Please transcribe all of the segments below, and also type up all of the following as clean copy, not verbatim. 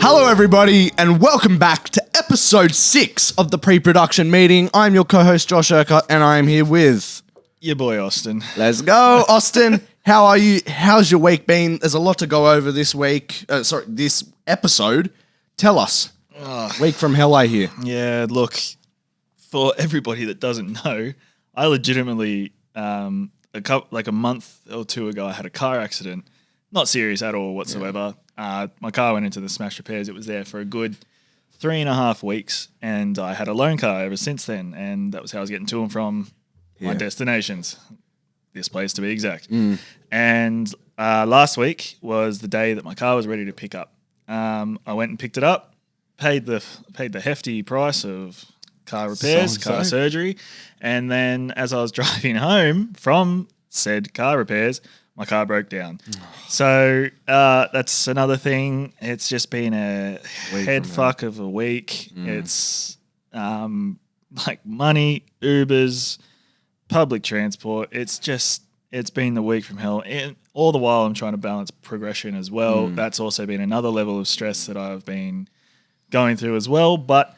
Hello, everybody, and welcome back to episode 6 of the pre-production meeting. I'm your co-host, Josh Urquhart, and I am here with... your boy, Austin. Let's go, Austin. How are you? How's your week been? There's a lot to go over this week. This episode. Tell us. Week from hell, I hear. Yeah, look, for everybody that doesn't know, I legitimately, a month or two ago, I had a car accident. Not serious at all whatsoever. Yeah. My car went into the smash repairs. It was there for a good 3.5 weeks, and I had a loan car ever since then, and that was how I was getting to and from my destinations. This place, to be exact. And last week was the day that my car was ready to pick up. I went and picked it up, paid the hefty price of car repairs, car surgery, and then as I was driving home from said car repairs, my car broke down. So that's another thing. It's just been a head fuck of a week. It's like money, Ubers, public transport. It's been the week from hell. And all the while I'm trying to balance progression as well. That's also been another level of stress that I've been going through as well. But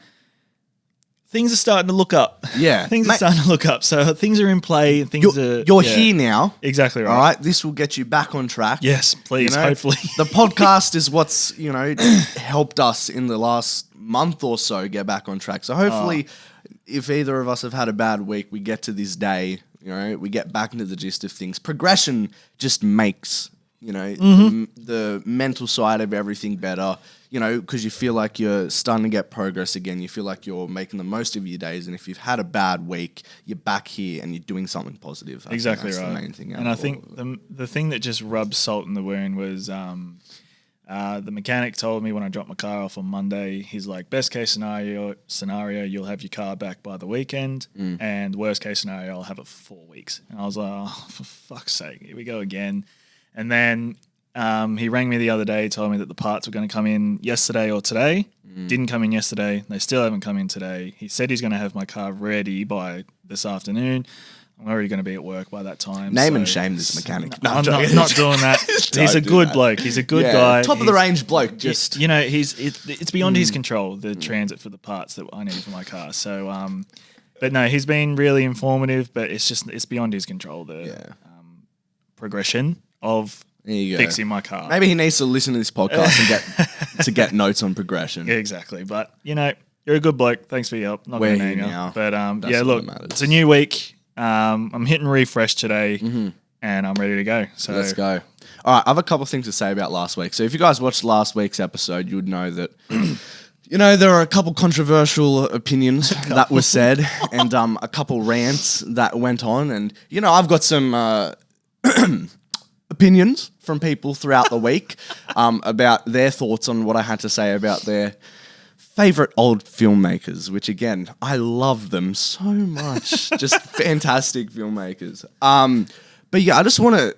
things are starting to look up. Yeah. Things are starting to look up. So things are in play. You're here now. Exactly right. All right. This will get you back on track. Yes, please, hopefully. The podcast is what's, helped us in the last month or so get back on track. So hopefully if either of us have had a bad week, we get to this day, we get back into the gist of things. Progression just makes, the mental side of everything better. Because you feel like you're starting to get progress again. You feel like you're making the most of your days. And if you've had a bad week, you're back here and you're doing something positive. Exactly right. The main thing. And I think the thing that just rubbed salt in the wound was the mechanic told me when I dropped my car off on Monday, he's like, best case scenario, you'll have your car back by the weekend. And worst case scenario, I'll have it for 4 weeks. And I was like, oh, for fuck's sake, here we go again. And then... he rang me the other day, told me that the parts were going to come in yesterday or today. Didn't come in yesterday. They still haven't come in today. He said he's going to have my car ready by this afternoon. I'm already going to be at work by that time. Name and shame this mechanic. No, I'm not doing that. He's a good bloke. He's a good guy. Top of the range bloke. It's beyond his control, the transit for the parts that I need for my car. So, but no, he's been really informative, but it's beyond his control, the progression of fixing my car. Maybe he needs to listen to this podcast and get notes on progression. Yeah, exactly. But you're a good bloke. Thanks for your help. Not going to name you now. But look, it's a new week. I'm hitting refresh today, and I'm ready to go. So let's go. All right, I have a couple of things to say about last week. So if you guys watched last week's episode, you would know that there are a couple controversial opinions that were said, and a couple rants that went on, and I've got some opinions from people throughout the week about their thoughts on what I had to say about their favorite old filmmakers, which again, I love them so much. Just fantastic filmmakers. But yeah, I just want to,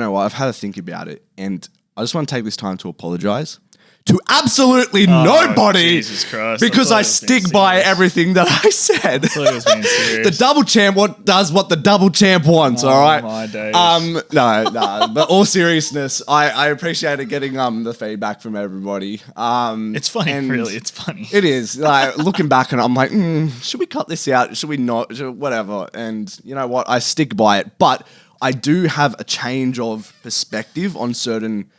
I've had to think about it, and I just want to take this time to apologize to absolutely nobody, Jesus Christ, because I stick by everything that I said. I thought it was being serious. The double champ does what the double champ wants, all right? My days. No, but all seriousness, I appreciated getting the feedback from everybody. It's funny, really, it's funny. It is. Like, looking back, and I'm like, should we cut this out? Should we not? Whatever. And you know what? I stick by it. But I do have a change of perspective on certain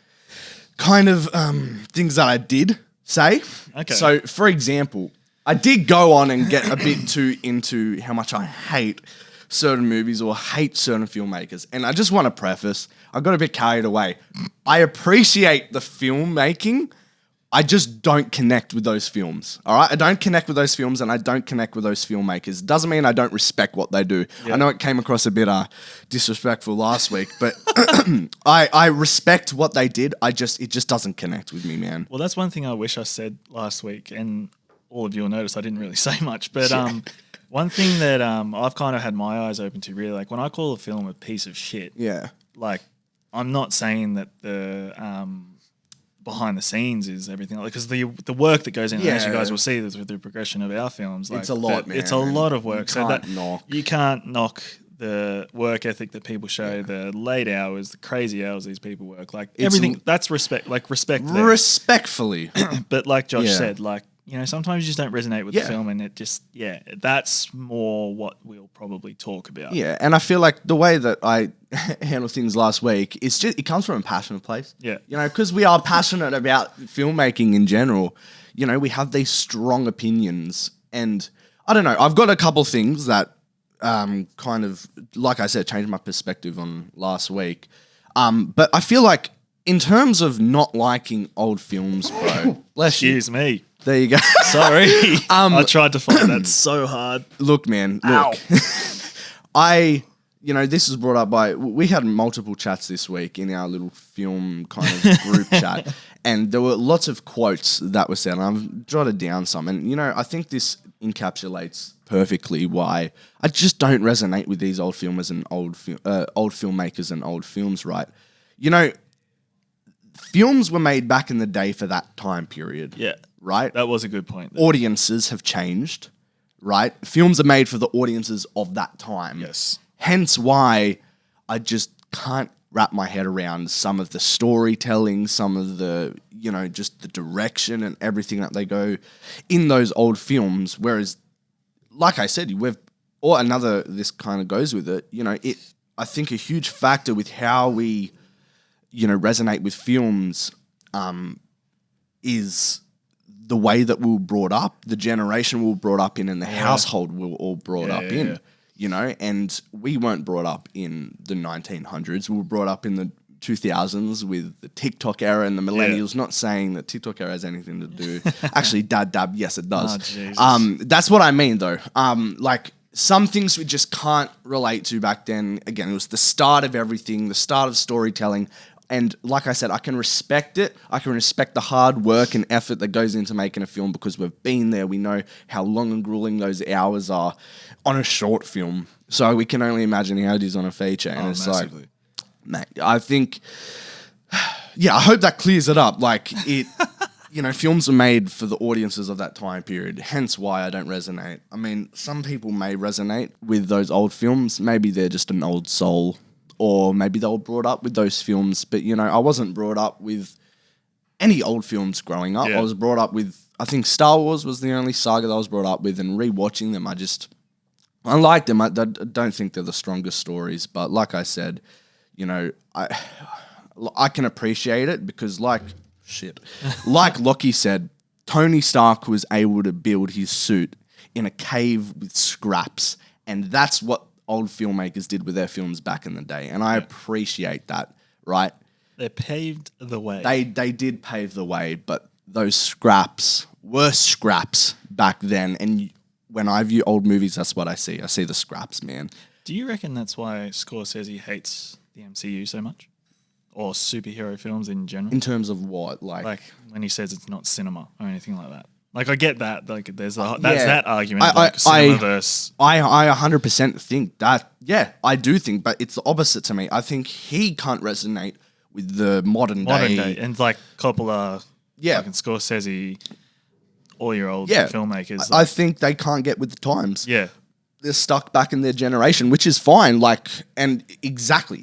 kind of things that I did say. Okay. So, for example, I did go on and get a bit too into how much I hate certain movies or hate certain filmmakers. And I just want to preface, I got a bit carried away. I appreciate the filmmaking. I just don't connect with those films. All right? I don't connect with those films, and I don't connect with those filmmakers. Doesn't mean I don't respect what they do. Yep. I know it came across a bit disrespectful last week, but I respect what they did. It just doesn't connect with me, man. Well, that's one thing I wish I said last week, and all of you will notice I didn't really say much. But one thing that I've kind of had my eyes open to, really, like when I call a film a piece of shit, like I'm not saying that the behind the scenes is everything, because the work that goes in, as you guys will see with the progression of our films, like, it's a lot, man. It's a lot of work. You can't knock the work ethic that people show, the late hours, the crazy hours these people work, like It's everything. That's respect. Like respect. There. Respectfully. But like Josh Yeah. said, like, you know, sometimes you just don't resonate with Yeah. the film, and it just, that's more what we'll probably talk about. Yeah, and I feel like the way that I handled things last week, it comes from a passionate place. Yeah. You know, because we are passionate about filmmaking in general. You know, we have these strong opinions, and I don't know. I've got a couple things that kind of, like I said, changed my perspective on last week. But I feel like in terms of not liking old films, bro. Bless you. Excuse me. There you go. Sorry. I tried to find that so hard. Look, man. Look. This was brought up by, we had multiple chats this week in our little film kind of group chat, and there were lots of quotes that were said, and I've jotted down some, and, you know, I think this encapsulates perfectly why I just don't resonate with these old filmers and old filmmakers and old films, right? You know, films were made back in the day for that time period. Yeah. Right? That was a good point. Audiences have changed, right? Films are made for the audiences of that time. Yes. Hence why I just can't wrap my head around some of the storytelling, some of the, you know, just the direction and everything that they go in those old films. Whereas, like I said, this kind of goes with it, you know, I think a huge factor with how we, you know, resonate with films is the way that we were brought up, the generation we were brought up in, and the household we were all brought up in. You know, and we weren't brought up in the 1900s. We were brought up in the 2000s with the TikTok era and the millennials. Not saying that TikTok era has anything to do. Actually, dab, yes, it does. Oh, Jesus. That's what I mean, though. Like, some things we just can't relate to back then. Again, it was the start of everything, the start of storytelling. And like I said, I can respect it. I can respect the hard work and effort that goes into making a film because we've been there. We know how long and grueling those hours are on a short film. So we can only imagine how it is on a feature. And it's massively. Like, mate, I think, I hope that clears it up. Like, it, you know, films are made for the audiences of that time period. Hence why I don't resonate. I mean, some people may resonate with those old films. Maybe they're just an old soul. Or maybe they were brought up with those films. But, you know, I wasn't brought up with any old films growing up. Yeah. I was brought up with, I think Star Wars was the only saga that I was brought up with. And rewatching them, I like them. I don't think they're the strongest stories. But like I said, you know, I can appreciate it because like Lockie said, Tony Stark was able to build his suit in a cave with scraps. And that's what old filmmakers did with their films back in the day, and I appreciate that, right? They paved the way. They did pave the way, but those scraps were scraps back then, and when I view old movies, that's what I see. I see the scraps, man. Do you reckon that's why Scorsese hates the MCU so much? Or superhero films in general? In terms of what? Like when he says it's not cinema or anything like that. Like, I get that. Like, there's that argument. Cinemaverse. I 100% think that. Yeah, I do think, but it's the opposite to me. I think he can't resonate with the modern day. And like Coppola, fucking Scorsese, all your old filmmakers. I think they can't get with the times. Yeah. They're stuck back in their generation, which is fine. Like, and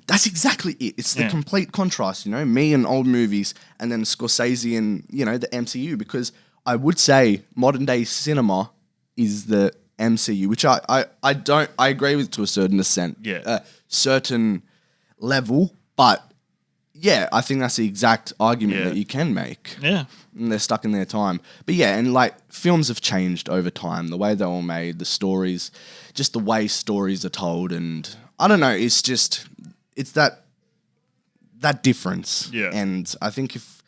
that's exactly it. It's the complete contrast, you know, me and old movies, and then Scorsese and, you know, the MCU, because I would say modern day cinema is the MCU, which I agree with to a certain extent, a certain level, but yeah, I think that's the exact argument that you can make. Yeah. And they're stuck in their time. But yeah, and like films have changed over time, the way they're all made, the stories, just the way stories are told, and I don't know, it's that difference. Yeah. And I think if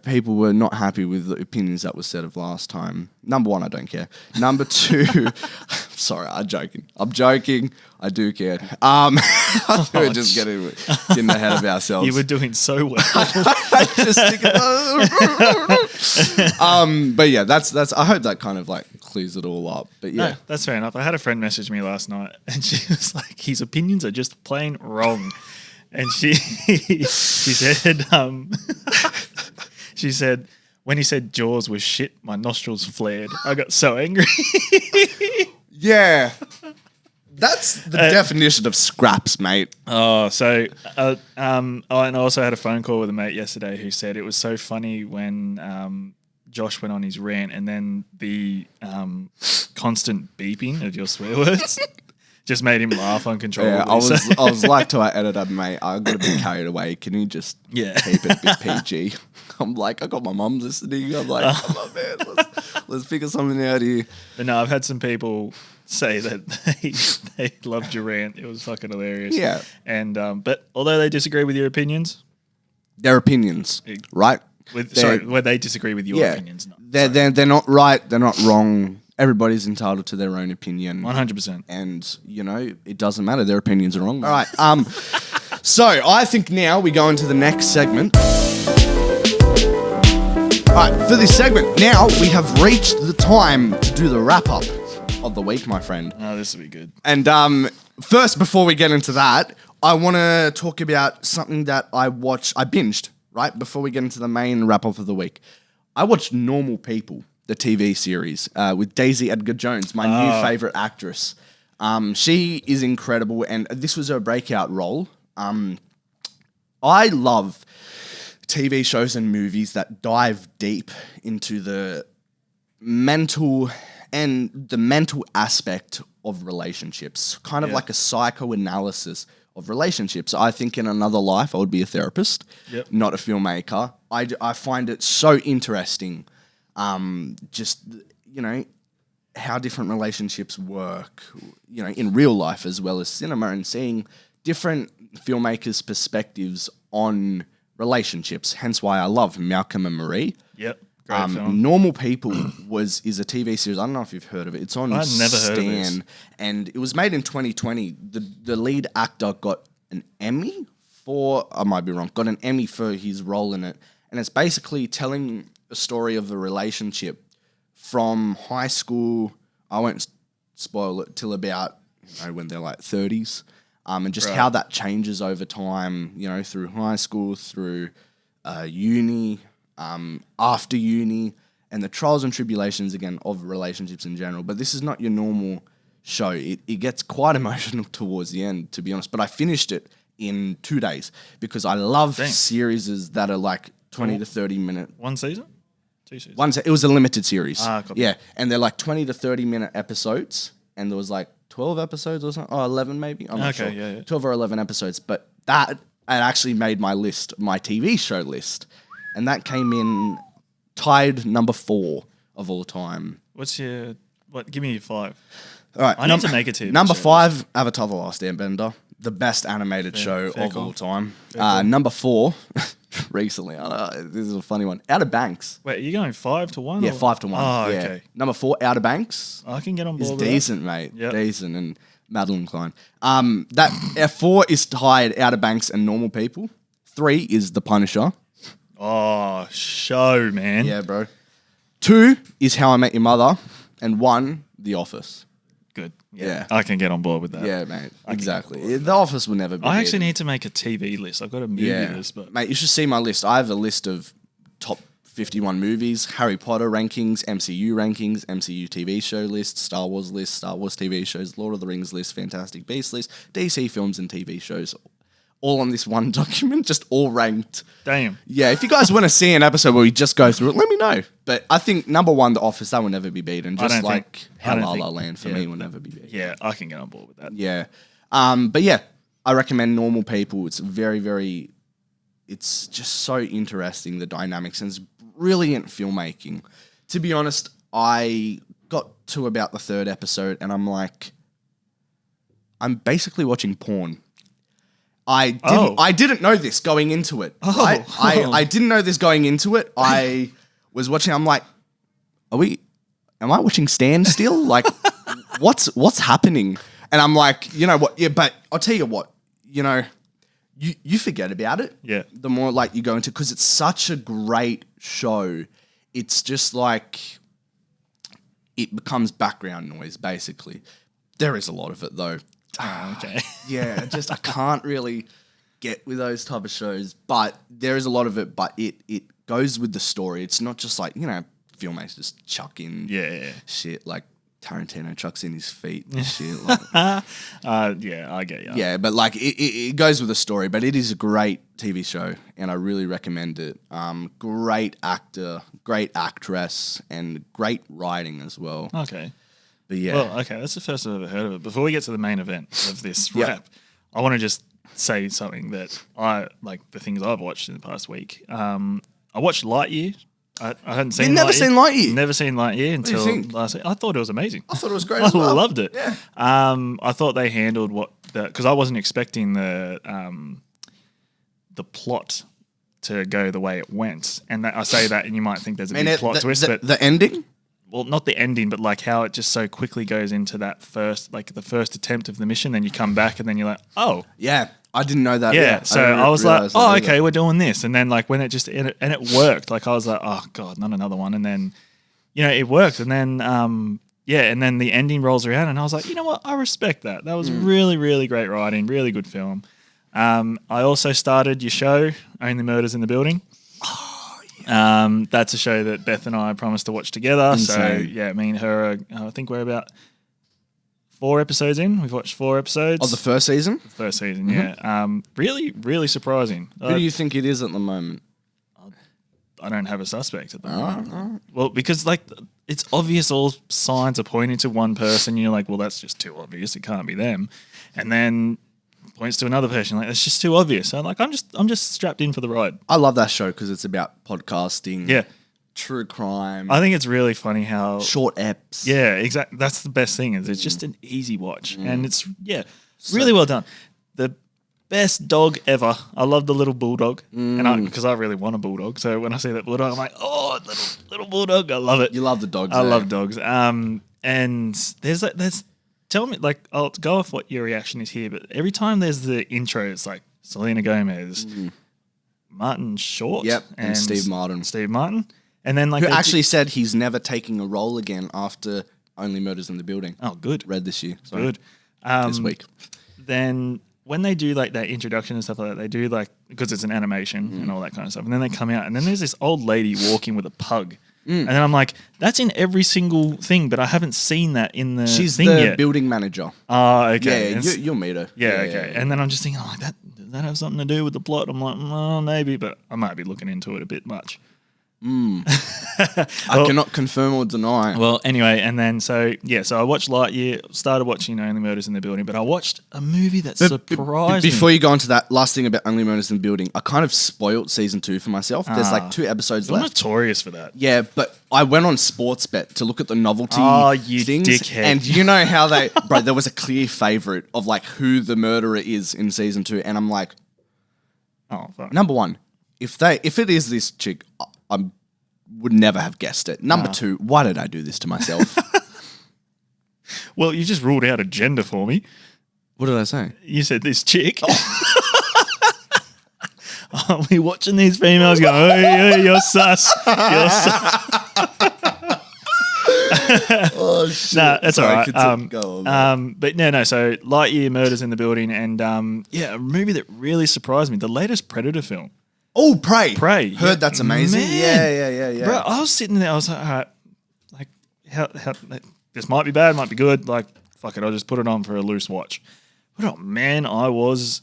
people were not happy with the opinions that were said of last time, number one, I don't care. Number two, sorry, I'm joking. I do care. I think we're just getting ahead of ourselves. You were doing so well. But yeah, that's. I hope that kind of like clears it all up. But yeah, no, that's fair enough. I had a friend message me last night, and she was like, "His opinions are just plain wrong," and she said, she said, when he said Jaws was shit, my nostrils flared. I got so angry. Yeah. That's the definition of scraps, mate. Oh, so and I also had a phone call with a mate yesterday who said it was so funny when Josh went on his rant and then the constant beeping of your swear words just made him laugh uncontrollably. Yeah, I was like to our editor, mate, I got a bit carried away. Can you just keep it a bit PG? I'm like, I got my mum listening. I'm like, come on, man, let's figure something out here. But no, I've had some people say that they loved your rant. It was fucking hilarious. Yeah. And but although they disagree with your opinions, their opinions, right? Where they disagree with your opinions. No, they're not right. They're not wrong. Everybody's entitled to their own opinion. 100%. And, it doesn't matter. Their opinions are wrong. All right. So I think now we go into the next segment. All right. For this segment, now we have reached the time to do the wrap-up of the week, my friend. Oh, this will be good. And first, before we get into that, I want to talk about something that I binged, right? Before we get into the main wrap-up of the week. I watched Normal People, the TV series, with Daisy Edgar-Jones, my new favourite actress. She is incredible, and this was her breakout role. I love TV shows and movies that dive deep into the mental aspect of relationships, kind of like a psychoanalysis of relationships. I think in another life I would be a therapist, not a filmmaker. I find it so interesting, just, how different relationships work, in real life as well as cinema, and seeing different filmmakers' perspectives on relationships. Hence why I love Malcolm and Marie. Yep. Great film. Normal People is a TV series. I don't know if you've heard of it. It's on I've never heard of this. And it was made in 2020. The lead actor got an Emmy I might be wrong, got an Emmy for his role in it. And it's basically telling a story of a relationship from high school. I won't spoil it till about when they're like 30s, and just how that changes over time. Through high school, through uni. After uni, and the trials and tribulations again of relationships in general. But this is not your normal show. It gets quite emotional towards the end, to be honest. But I finished it in 2 days because I love series that are like 20 to 30 minute. One season? 2 seasons? It was a limited series. Copy. Yeah, and they're like 20 to 30 minute episodes, and there was like 12 episodes or something, or 11 maybe. I'm not sure. Yeah. 12 or 11 episodes. But that it actually made my list, my TV show list. And that came in tied number 4 of all time. Give me your 5. All right. I need to make a TV Number show. 5, Avatar The Last Airbender. The best animated show of all time. Number 4, recently, this is a funny one, Outer Banks. Wait, are you going 5 to 1? Yeah, 5 to 1. Oh, yeah. okay. Number 4, Outer Banks. I can get on board It's with decent, mate. Yep. Decent. And Madeline Klein. That 4 is tied Outer Banks and Normal People. 3 is The Punisher. Oh, show, man. Yeah, bro. 2 is How I Met Your Mother, and 1, The Office. Good. Yeah. I can get on board with that. Yeah, mate. Exactly. The Office will never be. I actually need to make a TV list. I've got a movie list, but mate, you should see my list. I have a list of top 51 movies, Harry Potter rankings, MCU rankings, MCU TV show list, Star Wars list, Star Wars TV shows, Lord of the Rings list, Fantastic Beasts list, DC films and TV shows. All on this one document, just all ranked. Damn. Yeah, if you guys want to see an episode where we just go through it, let me know. But I think number 1, The Office, that will never be beaten. Just like how La La Land for me will never be beaten. Yeah, I can get on board with that. Yeah. But yeah, I recommend Normal People. It's very, very, it's just so interesting, the dynamics, and it's brilliant filmmaking. To be honest, I got to about the 3rd episode and I'm like, I'm basically watching porn. I didn't know this going into it. Right? I didn't know this going into it. I was watching, I'm like, am I watching Stand still? Like, what's happening? And I'm like, you know what? Yeah, but I'll tell you what, you forget about it. Yeah. The more like you go into, because it's such a great show. It's just like, it becomes background noise, basically. There is a lot of it though. Oh, okay. Yeah, I can't really get with those type of shows, but there is a lot of it, but it goes with the story. It's not just like, filmmakers just chuck in shit. Like, Tarantino chucks in his feet and shit. Like, Yeah, I get you. yeah, but like it goes with the story. But it is a great TV show, and I really recommend it. Great actor, great actress, and great writing as well. Okay. But yeah, Well, okay, that's the first I've ever heard of it. Before we get to the main event of this Yeah. wrap, I want to just say something that I like the things I've watched in the past week. I watched Lightyear. I hadn't seen. You've never seen Lightyear? Never seen Lightyear do you until think? last week. I thought it was amazing. I thought it was great. I as well. loved it. Yeah. I thought they handled because I wasn't expecting the plot to go the way it went, and I say that, and you might think there's a big plot twist, but the ending. well, not the ending, but like how it just so quickly goes into that the first attempt of the mission. Then you come back, and then you're like, oh. Yeah, I didn't know that. Yeah, so I was like, realize oh, that okay, either. we're doing this. And then like when it worked, like I was like, oh God, not another one. And then, it worked. And then, and then the ending rolls around and I was like, you know what? I respect that. That was really, really great writing, really good film. I also started your show, Only Murders in the Building. Oh, yeah. That's a show that Beth and I promised to watch together. Insane. So yeah, me and her, I think we're about 4 episodes in. We've watched 4 episodes. Of the first season. First season, yeah. Really, really surprising. Who do you think it is at the moment? I don't have a suspect at the moment. Well, because like it's obvious all signs are pointing to one person. You're like, well, that's just too obvious. It can't be them. And then points to another person. Like, it's just too obvious. So like, I'm just strapped in for the ride. I love that show because it's about podcasting. Yeah. True crime. I think it's really funny how short eps. Yeah, exactly. That's the best thing is it's just an easy watch and it's really well done. The best dog ever. I love the little bulldog, and because I really want a bulldog. So when I see that bulldog, I'm like, oh, little bulldog. I love it. You love the dogs. I love dogs. And there's tell me like I'll go off what your reaction is here, but every time there's the intro, it's like Selena Gomez, Martin Short, and Steve Martin. And then like who actually said he's never taking a role again after Only Murders in the Building. Oh, good. Read this year. Sorry. Good. This week. Then when they do like that introduction and stuff like that, they do like, because it's an animation and all that kind of stuff. And then they come out and then there's this old lady walking with a pug. And then I'm like, that's in every single thing, but I haven't seen that in the She's thing the yet. building manager. Oh, okay. Yeah, you'll meet her. Yeah, okay. And then I'm just thinking, I'm like, does that have something to do with the plot? I'm like, maybe, but I might be looking into it a bit much. I cannot confirm or deny. Well, anyway, and then so I watched Lightyear, started watching Only Murders in the Building, but I watched a movie that surprised me. Before you go into that last thing about Only Murders in the Building, I kind of spoilt season 2 for myself. There's like 2 episodes You're left. notorious for that. Yeah, but I went on Sportsbet to look at the novelty you things. dickhead. And you know how there was a clear favourite of like who the murderer is in season 2, and I'm like, Oh, fuck. number 1, if it is this chick, I would never have guessed it. Number 2, why did I do this to myself? Well, you just ruled out a gender for me. What did I say? You said this chick. Are we watching these females go, oh, you're sus. You're sus. Oh, shit. Nah, that's all right. Go on, but no. So Lightyear, Murders in the Building, and a movie that really surprised me. The latest Predator film. Oh, Prey. Prey. Heard that's amazing. Man. Yeah. Bro, I was sitting there. I was like, all right, like how this might be bad, might be good. Like, fuck it, I'll just put it on for a loose watch. But oh man, I was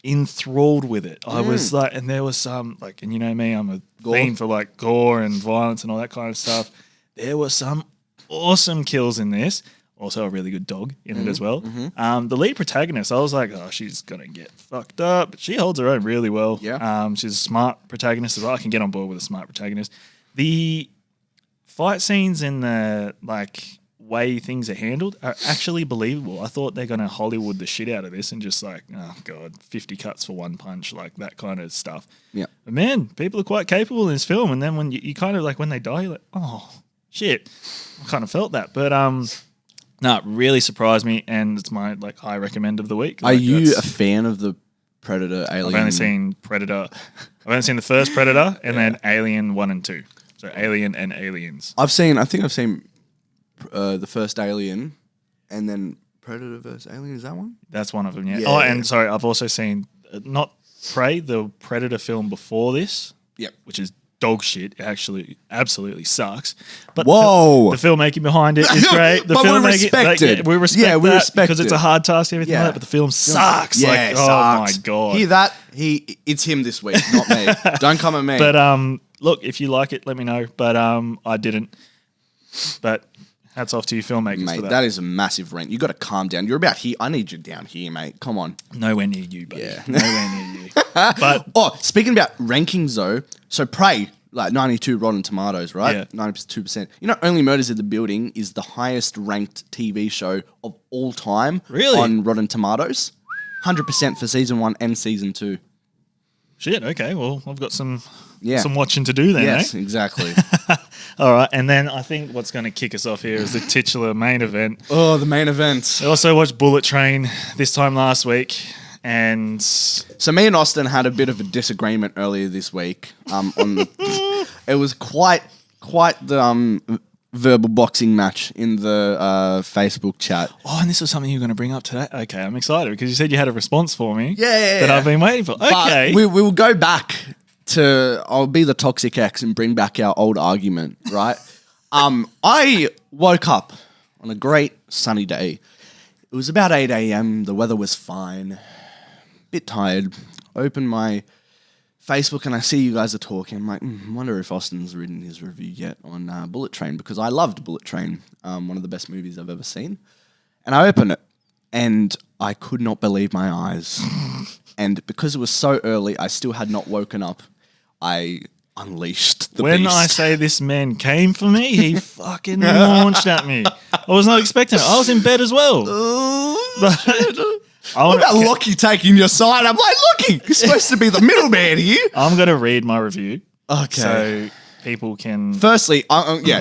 enthralled with it. I was like, and there was some like, and you know me, I'm a fiend for like gore and violence and all that kind of stuff. There were some awesome kills in this. Also a really good dog in it as well. The lead protagonist, I was like, oh, she's going to get fucked up. But she holds her own really well. Yeah. She's a smart protagonist as well. I can get on board with a smart protagonist. The fight scenes and the like way things are handled are actually believable. I thought they're going to Hollywood the shit out of this and just like, oh, God, 50 cuts for one punch, like that kind of stuff. Yeah. But man, people are quite capable in this film. And then when you kind of like, when they die, you're like, oh, shit. I kind of felt that. But, no, it really surprised me, and it's my like high recommend of the week. Are you a fan of the Predator Alien? I've only seen Predator. I've only seen the first Predator and then Alien 1 and 2. So Alien and Aliens. I think I've seen the first Alien, and then Predator vs Alien. Is that one? That's one of them. Yeah. Yeah. Oh, and sorry, I've also seen not Prey, the Predator film before this. Yep. Which is dog shit. Actually, absolutely sucks. But Whoa. the filmmaking behind it is great. The But we filmmaking, respect it. we respect Yeah, we that respect because it's it. a hard task, everything like that. But the film sucks. Yeah, like, it oh sucks. my god. Hear that? It's him this week, not me. Don't come at me. But look, if you like it, let me know. But I didn't. But hats off to you filmmakers mate, for that. that is a massive rant. You got to calm down. You're about here. I need you down here, mate. Come on. Nowhere near you, buddy. Yeah. Nowhere near you. But speaking about rankings though, so Prey, like 92 Rotten Tomatoes, right? Yeah. 92%. You know, Only Murders in the Building is the highest ranked TV show of all time. Really? On Rotten Tomatoes. 100% for season 1 and season 2. shit, okay, well, I've got some Yeah. some watching to do then, Yes, eh? exactly. All right, and then I think what's going to kick us off here is the titular main event. Oh, the main event. I also watched Bullet Train this time last week, and So me and Austin had a bit of a disagreement earlier this week. It was quite the verbal boxing match in the Facebook chat. oh, and this was something you were going to bring up today. Okay, I'm excited because you said you had a response for me. Yeah. that I've been waiting for. But Okay, we will go back to, I'll be the toxic ex and bring back our old argument, right? I woke up on a great sunny day. It was about 8 a.m. The weather was fine. Bit tired. Open my Facebook and I see you guys are talking. I'm like, wonder if Austin's written his review yet on Bullet Train, because I loved Bullet Train, one of the best movies I've ever seen. And I open it and I could not believe my eyes. And because it was so early, I still had not woken up. I unleashed the when beast. I say this man came for me, he fucking launched at me. I was not expecting it. I was in bed as well. What about Lockie taking your side? I'm like, Lockie, you're supposed to be the middleman here. I'm going to read my review. Okay. So people can... Firstly,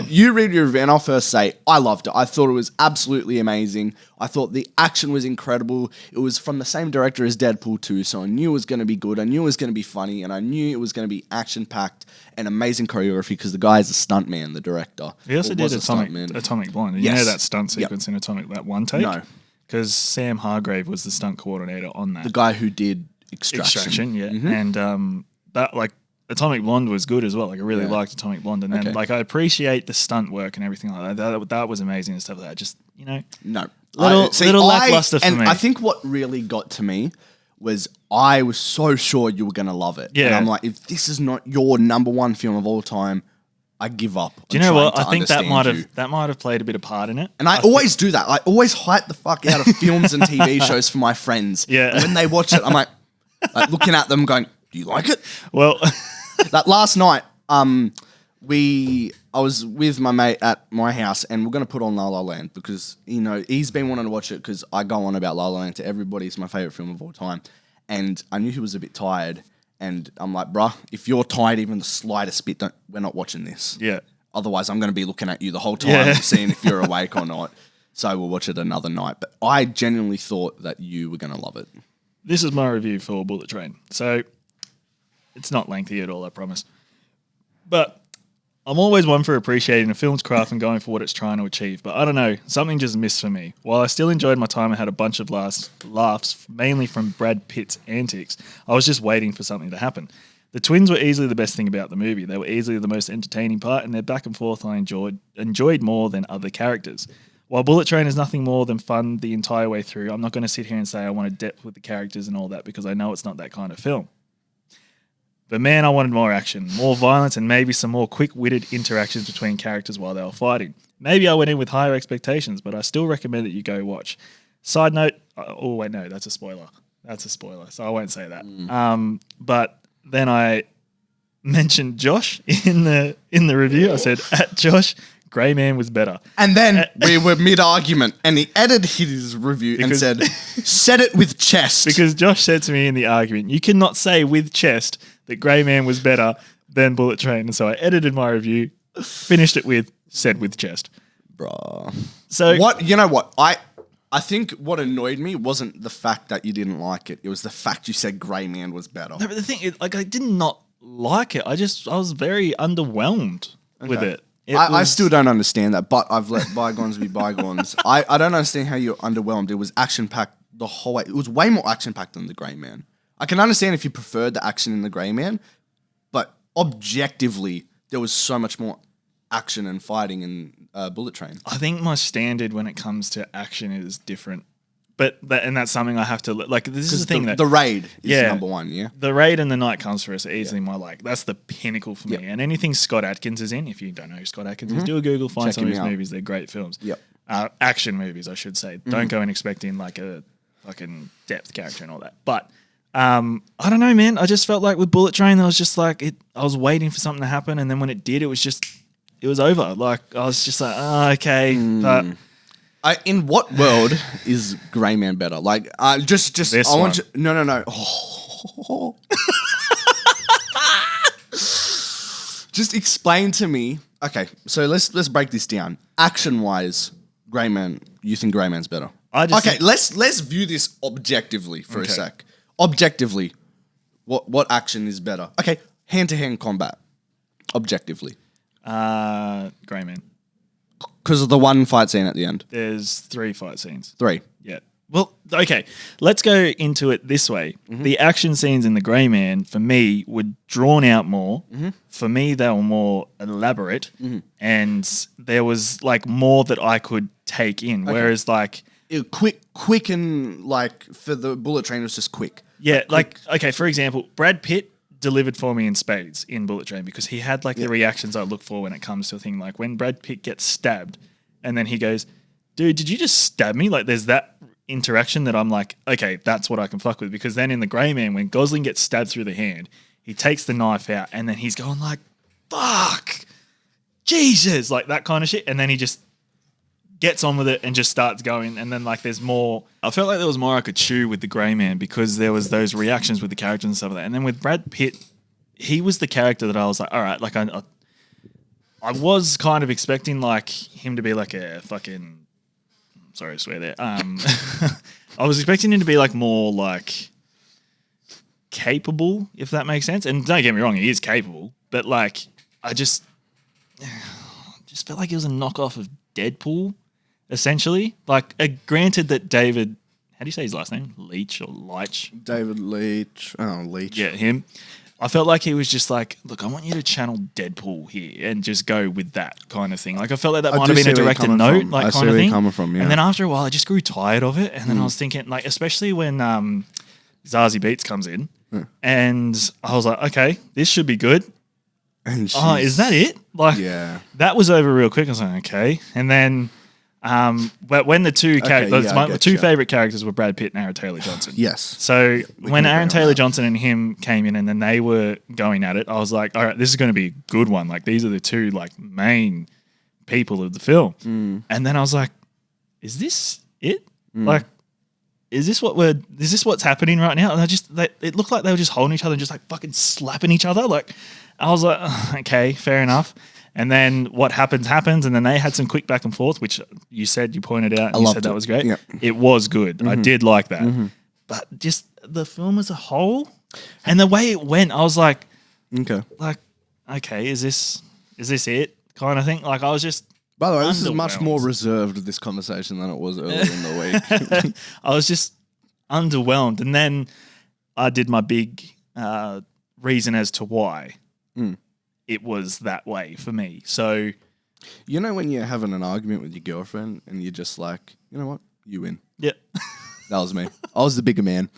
you read your review, and I'll first say I loved it. I thought it was absolutely amazing. I thought the action was incredible. It was from the same director as Deadpool 2, so I knew it was going to be good. I knew it was going to be funny, and I knew it was going to be action-packed and amazing choreography because the guy is a stuntman, the director. He also did stuntman. Atomic Blonde. You Yes. know that stunt sequence in Atomic, that one take? No. Because Sam Hargrave was the stunt coordinator on that. The guy who did Extraction. Yeah. Mm-hmm. And that, like, Atomic Blonde was good as well. Like, I really liked Atomic Blonde. And then, Okay. like, I appreciate the stunt work and everything like that. That was amazing and stuff like that. Just, you know, No. Little lackluster for and me. I think what really got to me was I was so sure you were going to love it. Yeah. And I'm like, if this is not your number one film of all time, I give up. do you know what? I think that might have played a bit of part in it. And I always do that. I always hype the fuck out of films and TV shows for my friends. Yeah. And when they watch it, I'm like looking at them going, do you like it? Well, That last night, I was with my mate at my house and we're going to put on La La Land because, you know, he's been wanting to watch it because I go on about La La Land to everybody. It's my favorite film of all time. And I knew he was a bit tired. And I'm like, bruh, if you're tired even the slightest bit, we're not watching this. yeah. Otherwise, I'm going to be looking at you the whole time, Yeah. seeing if you're awake or not. So we'll watch it another night. But I genuinely thought that you were going to love it. This is my review for Bullet Train. So it's not lengthy at all, I promise. But I'm always one for appreciating a film's craft and going for what it's trying to achieve. But I don't know, something just missed for me. While I still enjoyed my time and had a bunch of laughs, mainly from Brad Pitt's antics, I was just waiting for something to happen. The twins were easily the best thing about the movie. They were easily the most entertaining part, and their back and forth I enjoyed more than other characters. While Bullet Train is nothing more than fun the entire way through, I'm not going to sit here and say I wanted depth with the characters and all that because I know it's not that kind of film. But man, I wanted more action, more violence, and maybe some more quick-witted interactions between characters while they were fighting. Maybe I went in with higher expectations, but I still recommend that you go watch. Side note, oh wait, no, that's a spoiler. That's a spoiler, so I won't say that. But then I mentioned Josh in the review. I said, at Josh, Grey Man was better. And then we were mid-argument, and he edited his review and said it with chest. Because Josh said to me in the argument, you cannot say with chest that Grey Man was better than Bullet Train. And so I edited my review, finished it with, said with chest. Bruh. So What? You know what? I think what annoyed me wasn't the fact that you didn't like it. It was the fact you said Grey Man was better. No, but the thing is, like, I did not like it. I was very underwhelmed with it. I still don't understand that, but I've let bygones be bygones. I don't understand how you're underwhelmed. It was action-packed the whole way. It was way more action-packed than The Grey Man. I can understand if you preferred the action in The Grey Man, but objectively, there was so much more action and fighting in Bullet Train. I think my standard when it comes to action is different. But that's something I have to like. This is the thing that the Raid is number one. Yeah, the Raid and The Night Comes for Us are easily my that's the pinnacle for me. And anything Scott Adkins is in, if you don't know who Scott Adkins is, do a Google, find some of his movies. They're great films. Yep, action movies, I should say. Don't go in expecting like a fucking depth character and all that. But I don't know, man. I just felt like with Bullet Train, I was just like I was waiting for something to happen, and then when it did, it was over. Like I was just like, okay, but. In what world is Grey Man better? Like, just this I want one. you, no. Oh. Just explain to me. Okay, so let's break this down. Action wise, Grey Man. You think Grey Man's better? Let's view this objectively for a sec. Objectively, what action is better? Okay, hand to hand combat. Objectively, Grey Man. Because of the one fight scene at the end. There's 3 fight scenes. 3. Yeah. Well, okay. Let's go into it this way. Mm-hmm. The action scenes in The Grey Man, for me, were drawn out more. Mm-hmm. For me, they were more elaborate. Mm-hmm. And there was, like, more that I could take in. Okay. Whereas, like... Quick and, like, for the Bullet Train, it was just quick. Yeah, okay, for example, Brad Pitt delivered for me in spades in Bullet Train because he had like the reactions I look for when it comes to a thing like when Brad Pitt gets stabbed and then he goes, dude, did you just stab me? Like there's that interaction that I'm like, okay, that's what I can fuck with. Because then in The Grey Man, when Gosling gets stabbed through the hand, he takes the knife out and then he's going like, fuck, Jesus, like that kind of shit. And then he just gets on with it and just starts going. And then like there's more. I felt like there was more I could chew with The Grey Man because there was those reactions with the characters and stuff like that. And then with Brad Pitt, he was the character that I was like, all right, like I was kind of expecting like him to be like a fucking, sorry to swear there. I was expecting him to be like more like capable, if that makes sense. And don't get me wrong, he is capable, but like I just felt like it was a knockoff of Deadpool. Essentially, like, granted that David, how do you say his last name? Leitch or Leitch? David Leitch. Oh, Leitch. Yeah, him. I felt like he was just like, look, I want you to channel Deadpool here and just go with that kind of thing. Like, I felt like that might have been a directed note, like, kind of thing. Coming from, yeah. And then after a while, I just grew tired of it. And then I was thinking, like, especially when Zazie Beetz comes in, and I was like, okay, this should be good. And is that it? Like, that was over real quick. I was like, okay. And then... but when the two characters, my two favorite characters were Brad Pitt and Aaron Taylor Johnson. Yes. So when Aaron Taylor Johnson and him came in and then they were going at it, I was like, all right, this is going to be a good one. Like these are the two like main people of the film. And then I was like, is this it? Like, is this what's happening right now? And it looked like they were just holding each other and just like fucking slapping each other. Like I was like, okay, fair enough. And then what happens, and then they had some quick back and forth, which you pointed out, and you said that was great. Yep. It was good. I did like that. But just the film as a whole, and the way it went, I was like, okay, is this it? Kind of thing. Like I was just. By the way, this is much more reserved, this conversation, than it was earlier in the week. I was just underwhelmed. And then I did my big reason as to why. It was that way for me. So, you know when you're having an argument with your girlfriend and you're just like, you know what, you win. Yeah, that was me. I was the bigger man.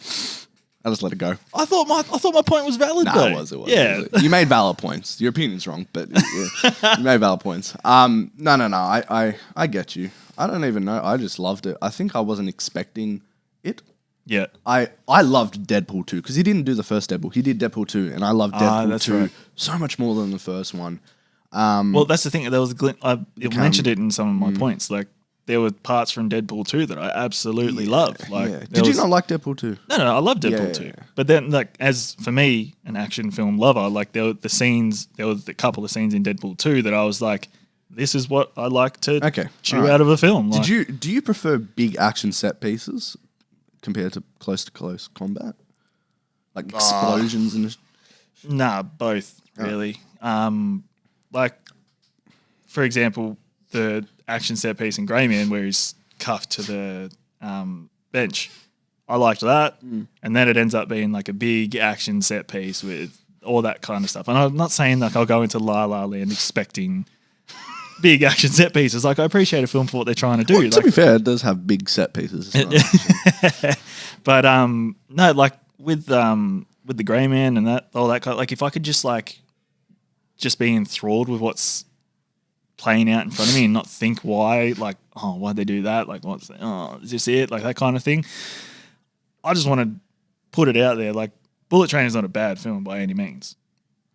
I just let it go. I thought my point was valid. It was. Yeah, you made valid points. Your opinion's wrong, but you made valid points. No. I get you. I don't even know. I just loved it. I think I wasn't expecting it. Yeah. I loved Deadpool 2 because he didn't do the first Deadpool. He did Deadpool 2, and I loved Deadpool 2 so much more than the first one. Well, that's the thing. There was I mentioned it in some of my points. Like, there were parts from Deadpool 2 that I absolutely loved. Like, Did you not like Deadpool 2? No, I love Deadpool 2. But then, like, as for me, an action film lover, like, there were a couple of scenes in Deadpool 2 that I was like, this is what I like to chew out of a film. Like, do you prefer big action set pieces compared to close combat, like explosions and? Nah, both really. Like, for example, the action set piece in Grey Man where he's cuffed to the bench. I liked that, and then it ends up being like a big action set piece with all that kind of stuff. And I'm not saying like I'll go into La La Land expecting big action set pieces. Like I appreciate a film for what they're trying to do. Well, to be fair, it does have big set pieces. But no, like with the Grey Man and that all that kind of, like if I could just be enthralled with what's playing out in front of me and not think why'd they do that? Like is this it? Like that kind of thing. I just want to put it out there. Like Bullet Train is not a bad film by any means.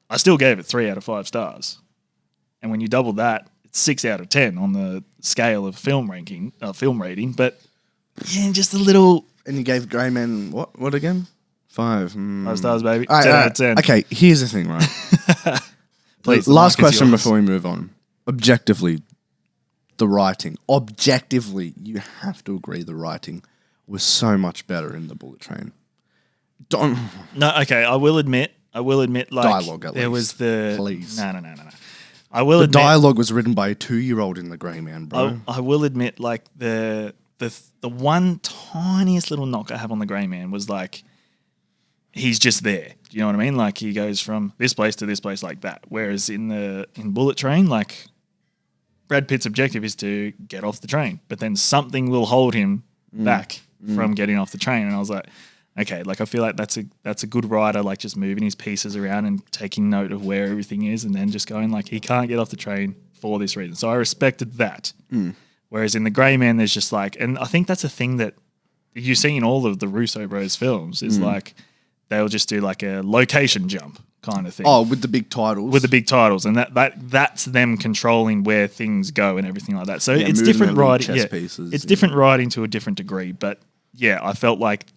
I still gave it 3 out of 5 stars. And when you double that, it's 6 out of 10 on the scale of film rating. But yeah, just a little. And you gave Grey Man what again? 5. 5 stars, baby. All right, 10 out of 10. Okay, here's the thing, right? Please, last question before we move on. Objectively, the writing. Objectively, you have to agree the writing was so much better in the Bullet Train. No, okay, I will admit, like dialogue at there least. was the Please. No. I will admit dialogue was written by a 2-year-old in the Grey Man, bro. I will admit, like the one tiniest little knock I have on the Grey Man was like he's just there. Do you know what I mean? Like he goes from this place to this place like that. Whereas in Bullet Train, like Brad Pitt's objective is to get off the train, but then something will hold him back from getting off the train. And I was like, okay, like I feel like that's a good writer, like just moving his pieces around and taking note of where everything is, and then just going like he can't get off the train for this reason. So I respected that. Whereas in the Grey Man, there's just like, and I think that's a thing that you see in all of the Russo bros films is like they'll just do like a location jump kind of thing. Oh, with the big titles. With the big titles, and that's them controlling where things go and everything like that. So Yeah, it's moving different their little writing. chess Yeah, pieces, it's yeah. different writing to a different degree. But yeah, I felt like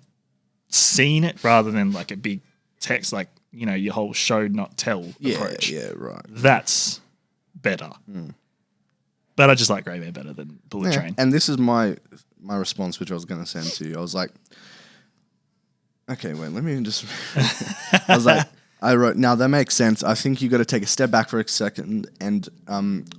seeing it rather than like a big text, like your whole show not tell approach. Yeah, right. That's better. But I just like Grey Man better than Bullet Train. And this is my response, which I was going to send to you. I was like, okay, wait, let me just. I was like, I wrote, now that makes sense. I think you got to take a step back for a second, and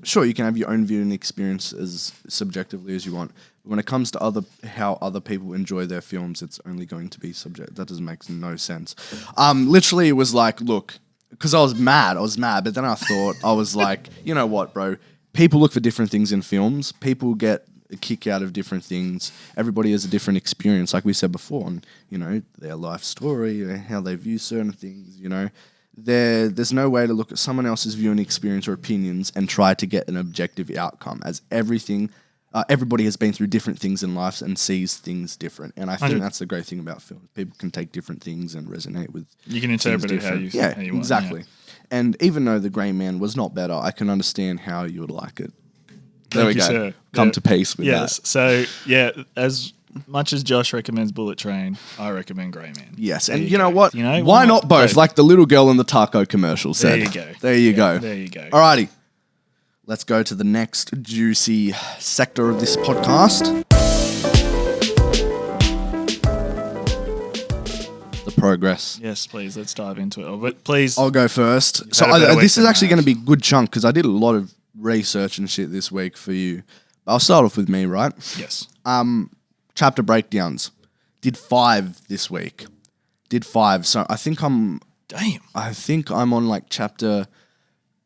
sure, you can have your own viewing experience as subjectively as you want. But when it comes to how other people enjoy their films, it's only going to be subject. That doesn't make no sense. Literally, it was like, look, because I was mad, but then I thought, I was like, you know what, bro? People look for different things in films. People get a kick out of different things. Everybody has a different experience, like we said before, and their life story, how they view certain things. There's no way to look at someone else's viewing experience or opinions and try to get an objective outcome, as everybody has been through different things in life and sees things different. And I think that's the great thing about films. People can take different things and resonate with. You can interpret it how you want. Exactly. Yeah. And even though The Grey Man was not better, I can understand how you would like it. There we go. Sir. Come to peace with that. Yes. So, yeah, as much as Josh recommends Bullet Train, I recommend Grey Man. Yes. And you know what? Why Why not both? Like the little girl in the taco commercial said. There you go. There you go. Alrighty. Let's go to the next juicy sector of this podcast. The progress. Yes, please. Let's dive into it. But please. I'll go first. So this is actually going to be a good chunk because I did a lot of research and shit this week for you. I'll start off with me, right? Yes. Chapter breakdowns. Did 5 this week. So I think I'm on like chapter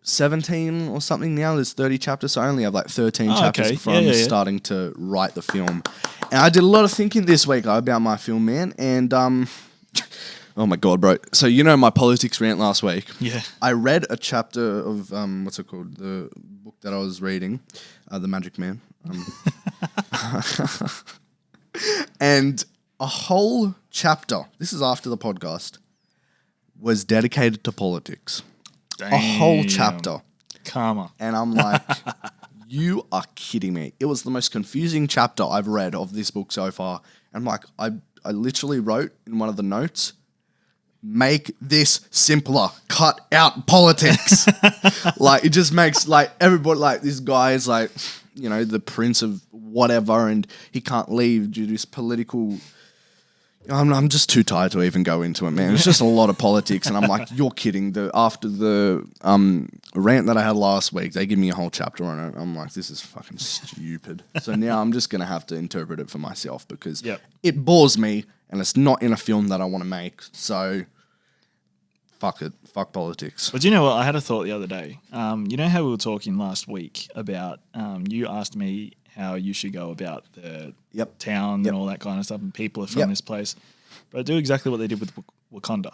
17 or something now. There's 30 chapters, so I only have like 13 chapters before I'm starting to write the film. And I did a lot of thinking this week about my film, man. And oh my god, bro! So my politics rant last week. Yeah. I read a chapter of what's it called? The book that I was reading, The Magic Man. And a whole chapter. This is after the podcast. Was dedicated to politics. Damn. A whole chapter. Karma. And I'm like, you are kidding me. It was the most confusing chapter I've read of this book so far. And I'm like, I literally wrote in one of the notes, make this simpler. Cut out politics. Like, it just makes, like, everybody, like, this guy is, like, the prince of whatever, and he can't leave due to his political... I'm just too tired to even go into it, man. It's just a lot of politics, and I'm like, you're kidding. After the rant that I had last week, they give me a whole chapter on it. I'm like, this is fucking stupid. So now I'm just going to have to interpret it for myself because it bores me, and it's not in a film that I want to make. So fuck it. Fuck politics. But you know what? I had a thought the other day. You know how we were talking last week about you asked me how you should go about the town and all that kind of stuff, and people are from this place. But I do exactly what they did with Wakanda.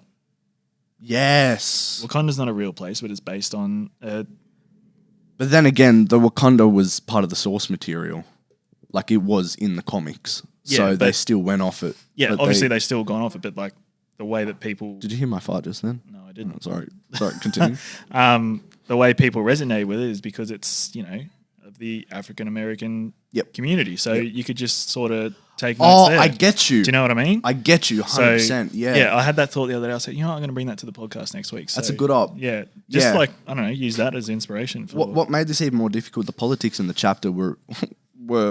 Yes. Wakanda's not a real place, but it's based on... But then again, the Wakanda was part of the source material. Like, it was in the comics. Yeah, so they still went off it. Yeah, obviously they still gone off it, but like the way that people... Did you hear my fart just then? No, I didn't. Oh, sorry, continue. The way people resonate with it is because it's, of the African American community. So you could just sort of take notes there. I get you. Do you know what I mean? I get you 100%. Yeah, I had that thought the other day. I said, I'm going to bring that to the podcast next week. So, that's a good op. Yeah, just like, I don't know, use that as inspiration. For what made this even more difficult, the politics in the chapter were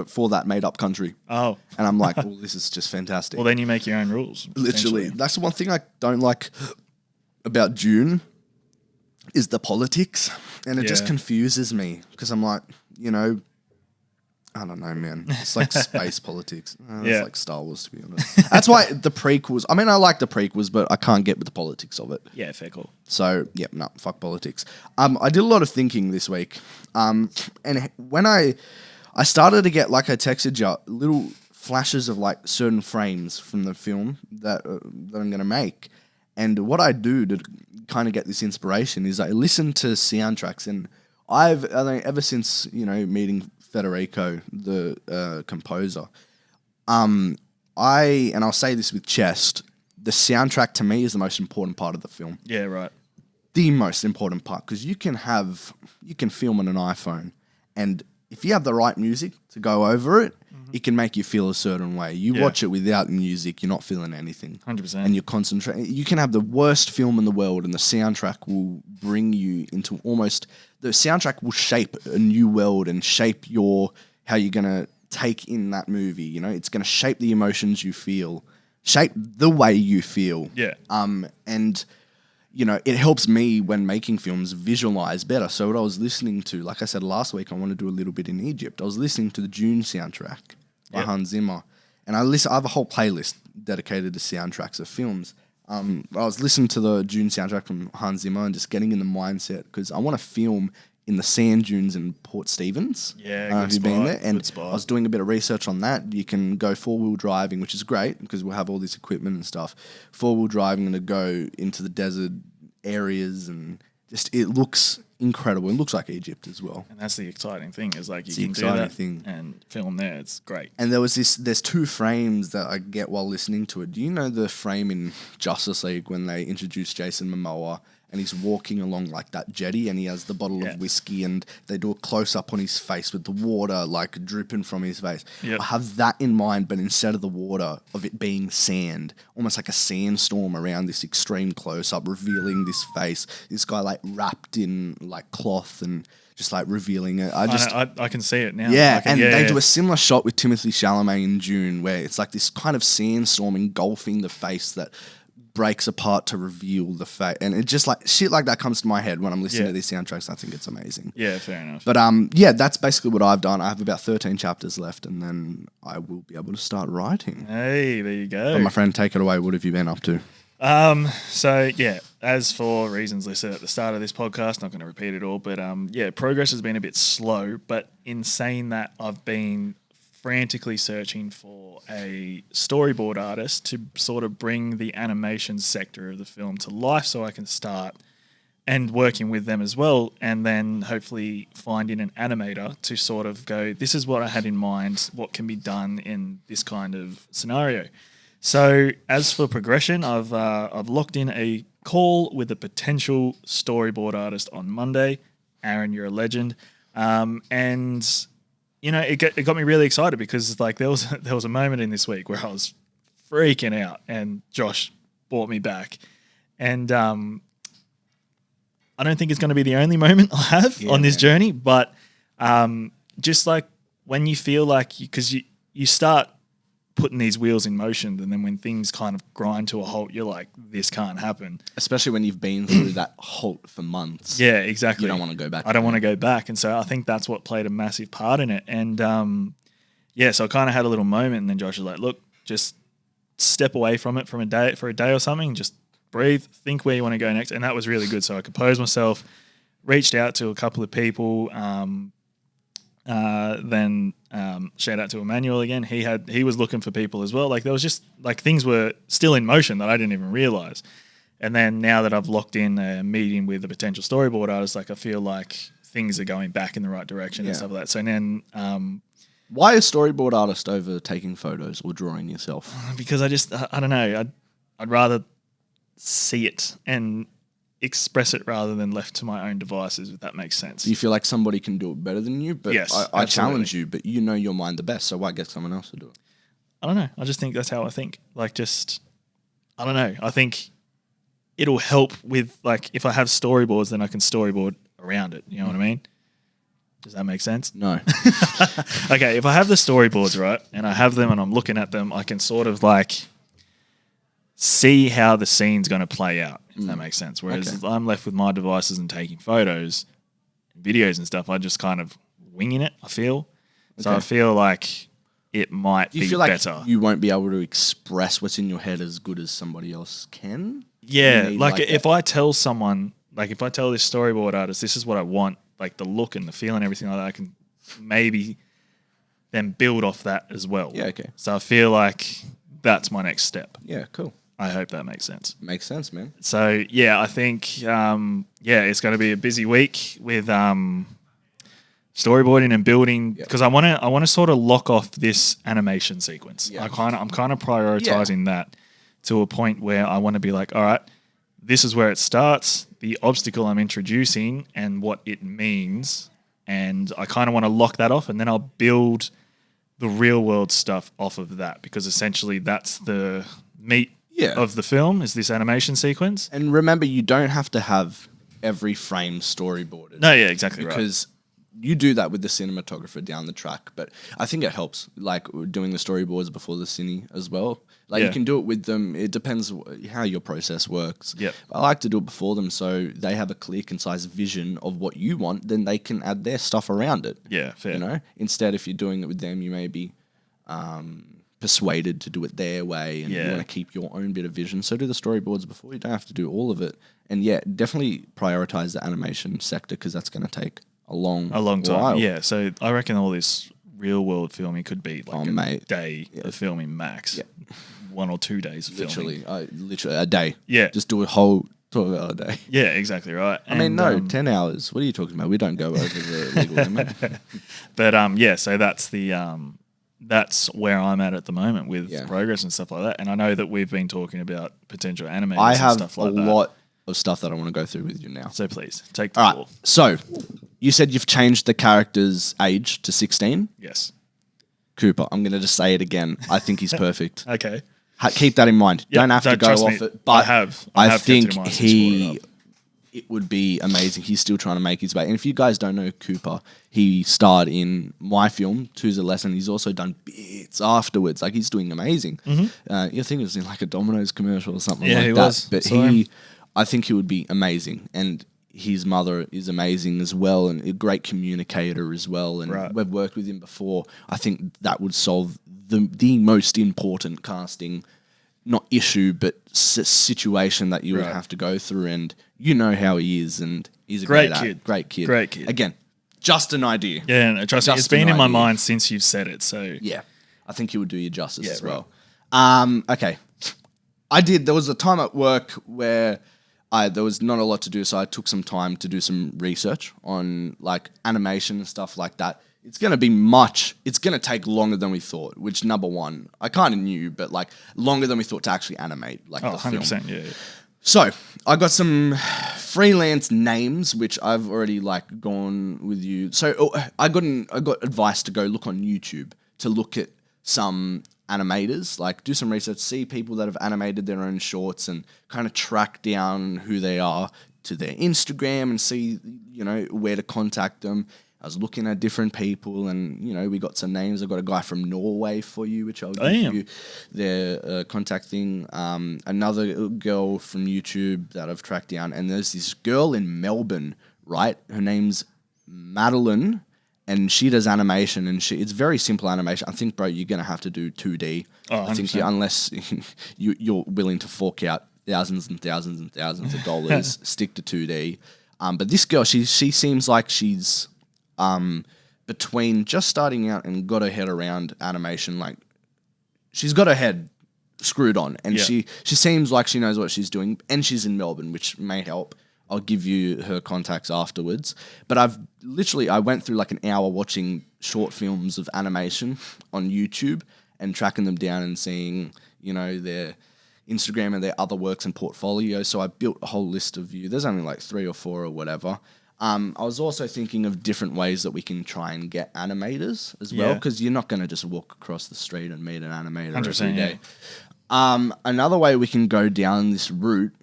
for that made-up country. Oh. And I'm like, well, this is just fantastic. Well, then you make your own rules. Literally. That's the one thing I don't like about June is the politics. And it just confuses me because I'm like, I don't know, man. It's like space politics. It's like Star Wars, to be honest. That's why the prequels... I mean, I like the prequels, but I can't get with the politics of it. Yeah, fair call. So, fuck politics. I did a lot of thinking this week. And when I started to get, like I texted you, little flashes of, like, certain frames from the film that I'm going to make. And what I do to kind of get this inspiration is I listen to soundtracks. And I think ever since, meeting Federico, the composer, I'll say this with chest, the soundtrack to me is the most important part of the film. Yeah, right. The most important part, because you can film on an iPhone, and if you have the right music to go over it, it can make you feel a certain way. You watch it without music, you're not feeling anything. 100%. And you're concentrating. You can have the worst film in the world, and the soundtrack will bring you into the soundtrack will shape a new world and shape how you're going to take in that movie. It's going to shape the emotions you feel, shape the way you feel. Yeah. And it helps me when making films visualize better. So what I was listening to, like I said last week, I want to do a little bit in Egypt. I was listening to the Dune soundtrack by Hans Zimmer. And I have a whole playlist dedicated to soundtracks of films. I was listening to the Dune soundtrack from Hans Zimmer and just getting in the mindset because I want to film in the sand dunes in Port Stevens. Yeah, have you been there? And I was doing a bit of research on that. You can go 4-wheel driving, which is great because we'll have all this equipment and stuff. 4-wheel driving to go into the desert areas, and just it looks incredible. It looks like Egypt as well. And that's the exciting thing is like you can do that and film there. It's great. And there's 2 frames that I get while listening to it. Do you know the frame in Justice League when they introduce Jason Momoa and he's walking along like that jetty and he has the bottle of whiskey and they do a close-up on his face with the water like dripping from his face? Yep. I have that in mind, but instead of the water, of it being sand, almost like a sandstorm around this extreme close-up, revealing this face, this guy like wrapped in like cloth and just like revealing it. I can see it now. Yeah, they do a similar shot with Timothée Chalamet in June where it's like this kind of sandstorm engulfing the face that breaks apart to reveal the face, and it just like shit like that comes to my head when I'm listening to these soundtracks. I think it's amazing. Yeah, fair enough. But that's basically what I've done. I have about 13 chapters left, and then I will be able to start writing. Hey, there you go. But my friend, take it away. What have you been up to? So as for reasons listed at the start of this podcast, not going to repeat it all, but progress has been a bit slow. But in saying that, I've been frantically searching for a storyboard artist to sort of bring the animation sector of the film to life so I can start and working with them as well, and then hopefully finding an animator to sort of go, this is what I had in mind, what can be done in this kind of scenario. So as for progression, I've locked in a call with a potential storyboard artist on Monday. Aaron, you're a legend. And it got me really excited because like there was a moment in this week where I was freaking out and Josh brought me back. And I don't think it's going to be the only moment I have on this journey, but just like when you feel like, because you start putting these wheels in motion, and then when things kind of grind to a halt, you're like, this can't happen. Especially when you've been through that halt for months. Yeah, exactly. You don't want to go back. I don't want to go back. And so I think that's what played a massive part in it. And so I kind of had a little moment, and then Josh was like, look, just step away from it for a day or something, just breathe, think where you want to go next. And that was really good. So I composed myself, reached out to a couple of people, then shout out to Emmanuel again. He was looking for people as well. Like there was just like things were still in motion that I didn't even realize. And then now that I've locked in a meeting with a potential storyboard artist, like I feel like things are going back in the right direction and stuff like that. So then, why a storyboard artist over taking photos or drawing yourself? Because I don't know. I'd rather see it and express it rather than left to my own devices, if that makes sense. Do you feel like somebody can do it better than you? But yes, I challenge you, but you know your mind the best, so why get someone else to do it? I don't know. I just think that's how I think. Like I don't know. I think it'll help with like if I have storyboards, then I can storyboard around it. You know what I mean? Does that make sense? No. Okay, if I have the storyboards, right, and I have them and I'm looking at them, I can sort of like see how the scene's going to play out, if that makes sense. Whereas if I'm left with my devices and taking photos, videos and stuff, I just kind of winging it, I feel. So I feel like it might be better. Like you won't be able to express what's in your head as good as somebody else can? Yeah, like if I tell someone, like if I tell this storyboard artist, this is what I want, like the look and the feel and everything like that, I can maybe then build off that as well. Yeah, okay. So I feel like that's my next step. Yeah, cool. I hope that makes sense. Makes sense, man. So yeah, I think it's going to be a busy week with storyboarding and building because I want to sort of lock off this animation sequence. Yeah. I'm kind of prioritizing that to a point where I want to be like, all right, this is where it starts, the obstacle I'm introducing and what it means, and I kind of want to lock that off, and then I'll build the real world stuff off of that because essentially that's the meat of the film is this animation sequence. And remember, you don't have to have every frame storyboarded. No, yeah, exactly because you do that with the cinematographer down the track, but I think it helps, like doing the storyboards before the cine as well. Like you can do it with them. It depends how your process works. Yep. I like to do it before them so they have a clear, concise vision of what you want. Then they can add their stuff around it. Yeah, fair. You know, instead if you're doing it with them, you may be persuaded to do it their way, and you want to keep your own bit of vision. So do the storyboards before. You don't have to do all of it. And definitely prioritize the animation sector because that's going to take a long time. While. Yeah, so I reckon all this real world filming could be like a day of filming max. Yeah. 1 or 2 days of filming. Literally a day. Yeah. Just do a whole 12-hour day. Yeah, exactly right. I mean, no, 10 hours. What are you talking about? We don't go over the legal limit. But so that's the that's where I'm at the moment with progress and stuff like that. And I know that we've been talking about potential animators and stuff like that. I have a lot of stuff that I want to go through with you now. So please, take the floor. Right, so you said you've changed the character's age to 16? Yes. Cooper, I'm going to just say it again. I think he's perfect. Okay. Keep that in mind. Yep, don't have to go off it. But I think it would be amazing. He's still trying to make his way. And if you guys don't know Cooper, he starred in my film, Two's a Lesson. He's also done bits afterwards. Like, he's doing amazing. Mm-hmm. You think it was in like a Domino's commercial or something like that. Yeah, he was. But I think he would be amazing. And his mother is amazing as well, and a great communicator as well. And we've worked with him before. I think that would solve the most important casting, not issue, but situation that you would have to go through. And you know how he is, and he's a great kid. Great kid. Again, just an idea. Yeah, no, trust me, it's been in my mind since you've said it. So yeah, I think he would do you justice as well. Okay, there was a time at work where there was not a lot to do, so I took some time to do some research on like animation and stuff like that. It's going to take longer than we thought, which number one, I kind of knew, but like longer than we thought to actually animate the 100%, film. Yeah. So I got some freelance names, which I've already like gone with you. So I got advice to go look on YouTube to look at some animators, like do some research, see people that have animated their own shorts and kind of track down who they are to their Instagram and see, where to contact them. I was looking at different people and, we got some names. I got a guy from Norway for you, which I'll give you their contact thing. Another girl from YouTube that I've tracked down. And there's this girl in Melbourne, right? Her name's Madeline, and she does animation, and it's very simple animation. I think, bro, you're going to have to do 2D. Oh, 100%. I think unless you're willing to fork out thousands and thousands and thousands of dollars, stick to 2D. But this girl, she seems like she's between just starting out and got her head around animation. Like, she's got her head screwed on, and she seems like she knows what she's doing, and she's in Melbourne, which may help. I'll give you her contacts afterwards. But I went through like an hour watching short films of animation on YouTube and tracking them down and seeing, their Instagram and their other works and portfolio. So I built a whole list of you. There's only like 3 or 4 or whatever. I was also thinking of different ways that we can try and get animators as well, because you're not going to just walk across the street and meet an animator every day. Another way we can go down this route,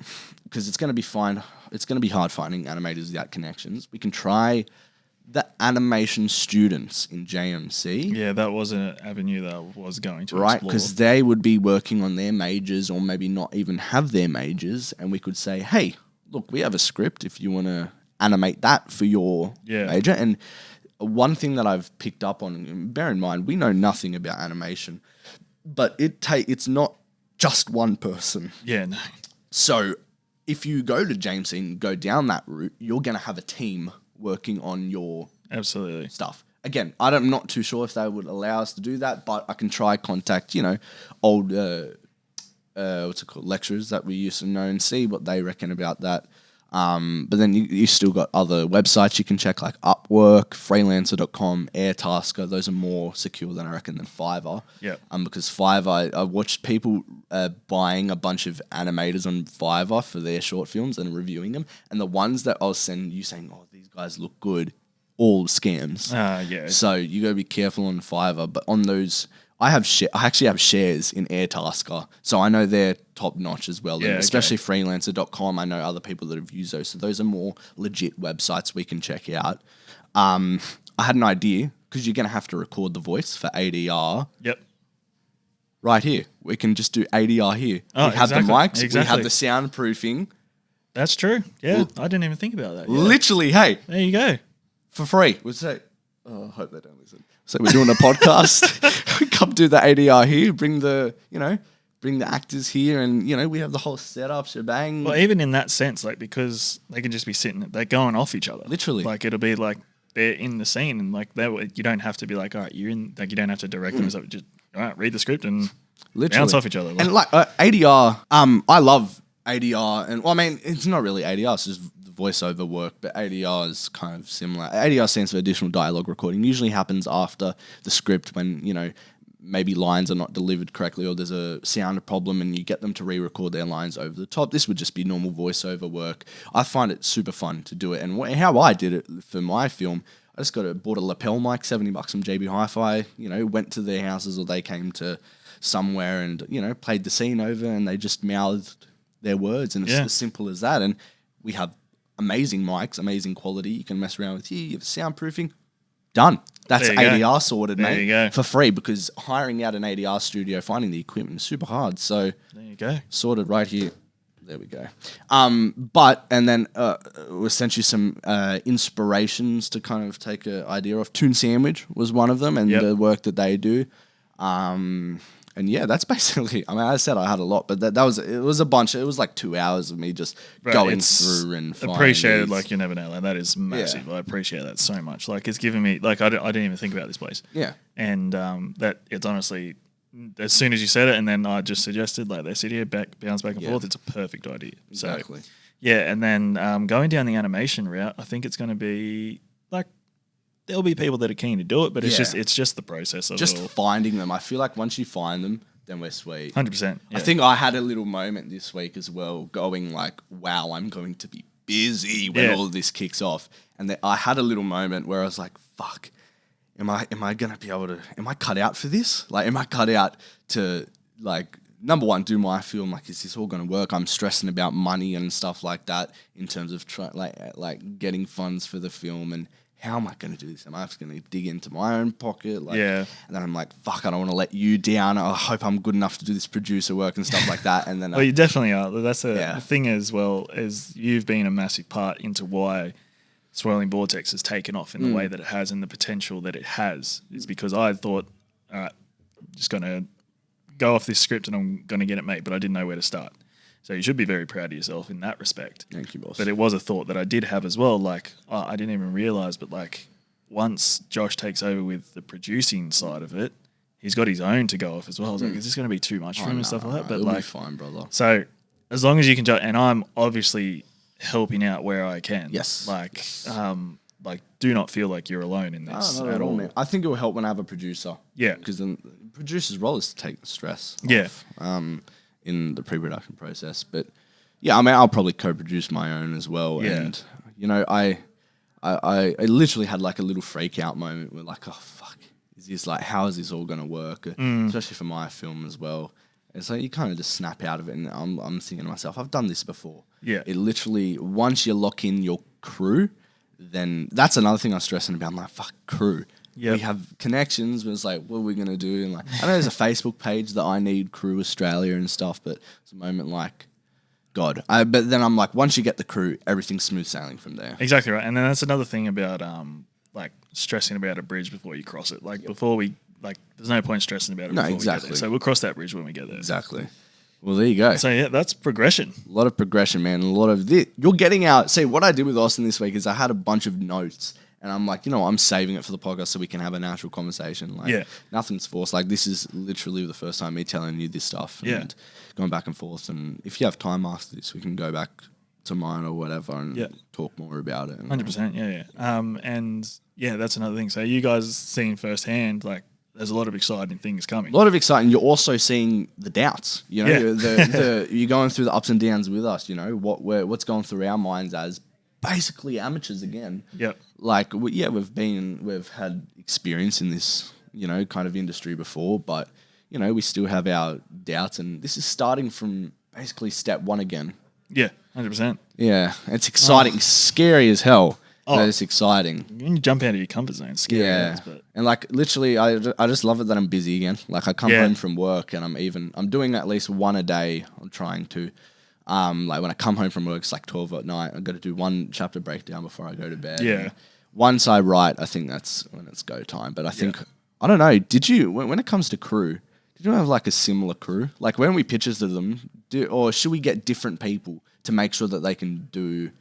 because it's going to be hard finding animators without connections. We can try the animation students in JMC. Yeah, that was an avenue that I was going to explore. Because they would be working on their majors, or maybe not even have their majors, and we could say, hey, look, we have a script if you want to animate that for your major. And one thing that I've picked up on, bear in mind, we know nothing about animation, but it's not just one person. Yeah, no. So if you go to JMC and go down that route, you're going to have a team working on your stuff. Again, I'm not too sure if they would allow us to do that, but I can try contact, old lecturers that we used to know and see what they reckon about that. But then you still got other websites you can check, like Upwork, Freelancer.com, Airtasker. Those are more secure than I reckon than Fiverr. Yeah. Because Fiverr, I watched people buying a bunch of animators on Fiverr for their short films and reviewing them, and the ones that I'll send you saying, "Oh, these guys look good," all scams. Yeah. So you gotta be careful on Fiverr, but on those. I actually have shares in Airtasker, so I know they're top notch as well. Yeah, especially Freelancer.com. I know other people that have used those, so those are more legit websites we can check out. I had an idea, because you're going to have to record the voice for ADR. Yep. Right here, we can just do ADR here. Oh, we have the mics, exactly. we have the soundproofing. That's true. Yeah, I didn't even think about that. Yeah. Literally, hey, there you go, for free. We'd say, I hope they don't listen. So we're doing a podcast. We come do the ADR here, bring the actors here, and we have the whole setup, shebang. Well, even in that sense, like, because they can just be they're going off each other. Literally. Like, it'll be like they're in the scene, and like you don't have to be like, all right, you're in, like, you don't have to direct them. So just, all right, read the script and bounce off each other. And like ADR, I love ADR, and well, I mean, it's not really ADR, it's just voiceover work, but ADR is kind of similar. ADR stands for additional dialogue recording. Usually happens after the script when, maybe lines are not delivered correctly, or there's a sound problem and you get them to re-record their lines over the top. This would just be normal voiceover work. I find it super fun to do it. And how I did it for my film, I just bought a lapel mic, $70 from JB Hi-Fi, went to their houses, or they came to somewhere and, played the scene over, and they just mouthed their words, and it's as simple as that. And we have amazing mics, amazing quality. You can mess around with here. You have soundproofing. Done. That's ADR sorted, mate. There you go. For free, because hiring out an ADR studio, finding the equipment is super hard. So there you go. Sorted right here. There we go. And then we sent you some inspirations to kind of take an idea of. Toon Sandwich was one of them, and the work that they do. And yeah, that's basically. I mean, I said I had a lot, but it was a bunch. It was like 2 hours of me just going through and finding appreciated. these. Like, you never know. Like, that is massive. I appreciate that so much. Like, it's given me, like, I didn't even think about this place. Yeah, and that it's honestly, as soon as you said it, and then I just suggested, like, they sit here, bounce back and forth. It's a perfect idea. Exactly. So, yeah, and then going down the animation route, I think it's going to be like, there'll be people that are keen to do it, but it's just the process of just it all. finding them. I feel like once you find them, then we're sweet. 100%. I think I had a little moment this week as well, going like, wow, I'm going to be busy when all of this kicks off. And I had a little moment where I was like, fuck, am I going to be able to, am I cut out for this? Like, am I cut out to, like, number one, do my film? Like, is this all going to work? I'm stressing about money and stuff like that in terms of like getting funds for the film, and how am I going to do this? Am I just going to dig into my own pocket? Like, and then I'm like, fuck, I don't want to let you down. I hope I'm good enough to do this producer work and stuff like that. And then, well, you definitely are. That's the thing as well, as you've been a massive part into why Swirling Vortex has taken off in the way that it has, and the potential that it has, is because I thought, all right, just going to go off this script and I'm going to get it made, but I didn't know where to start. So you should be very proud of yourself in that respect. Thank you, boss. But it was a thought that I did have as well. Like, I didn't even realize, but like once Josh takes over with the producing side of it, he's got his own to go off as well. I was like, is this going to be too much for him and stuff like that? But it'll like, be fine, brother. so as long as you can judge, and I'm obviously helping out where I can. Yes. Like, do not feel like you're alone in this at all. Man. I think it will help when I have a producer. Yeah. Because then the producer's role is to take the stress off, in the pre-production process. But yeah, I mean, I'll probably co-produce my own as well. Yeah. And, you know, I literally had like a little freak out moment where like, oh, fuck, is this like, how is this all going to work? Especially for my film as well. It's like you kind of just snap out of it, and I'm thinking to myself, I've done this before. Yeah. It literally, once you lock in your crew, then that's another thing I'm stressing about. I'm like, fuck, crew. Yep. We have connections, but it's like, what are we going to do? And like, I know there's a Facebook page that I need Crew Australia and stuff, but it's a moment like, God. But then I'm like, once you get the crew, everything's smooth sailing from there. Exactly right. And then that's another thing about like stressing about a bridge before you cross it. Like before we, like, there's no point stressing about it before we get there. So we'll cross that bridge when we get there. Exactly. Well, there you go. So yeah, that's progression. A lot of progression, man. A lot of this. You're getting out. See, what I did with Austin this week is I had a bunch of notes, and I'm like, you know, I'm saving it for the podcast so we can have a natural conversation. Like, nothing's forced. Like, this is literally the first time me telling you this stuff and going back and forth. And if you have time after this, we can go back to mine or whatever and talk more about it. 100%. Yeah. And yeah, that's another thing. So you guys seeing firsthand, like, there's a lot of exciting things coming. A lot of exciting. You're also seeing the doubts. You know, you're going through the ups and downs with us. You know what's going through our minds as basically amateurs again. Yep. Like we've had experience in this, you know, kind of industry before, but you know we still have our doubts, and this is starting from basically step one again. Yeah, 100%. Yeah, it's exciting, scary as hell. But it's exciting. When you jump out of your comfort zone, it's scary. Yeah, and like literally, I just love it that I'm busy again. Like I come home from work and I'm doing at least one a day. I'm trying to, like when I come home from work, it's like 12 at night. I've got to do one chapter breakdown before I go to bed. Yeah. And once I write, I think that's when it's go time. But I think I don't know. Did you when it comes to crew? Did you have like a similar crew? Like when we pitch it to them, or should we get different people to make sure that they can do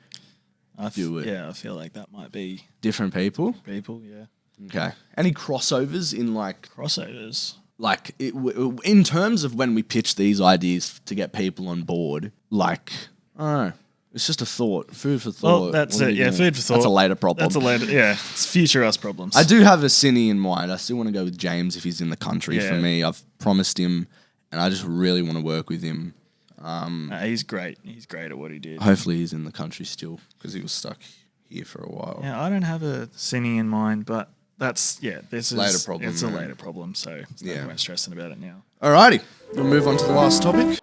it? Yeah, I feel like that might be different people. Yeah. Okay. Any crossovers in like crossovers? Like in terms of when we pitch these ideas to get people on board, like I don't know. It's just a thought, food for thought. Well, that's it. Yeah, food for thought. That's a later problem. It's future us problems. I do have a Cine in mind. I still want to go with James if he's in the country. Yeah. For me, I've promised him, and I just really want to work with him. He's great. He's great at what he did. Hopefully he's in the country still because he was stuck here for a while. Yeah, I don't have a cine in mind, but this is later problem. It's a later problem, so it's no point stressing about it now. Alrighty, we'll move on to the last topic.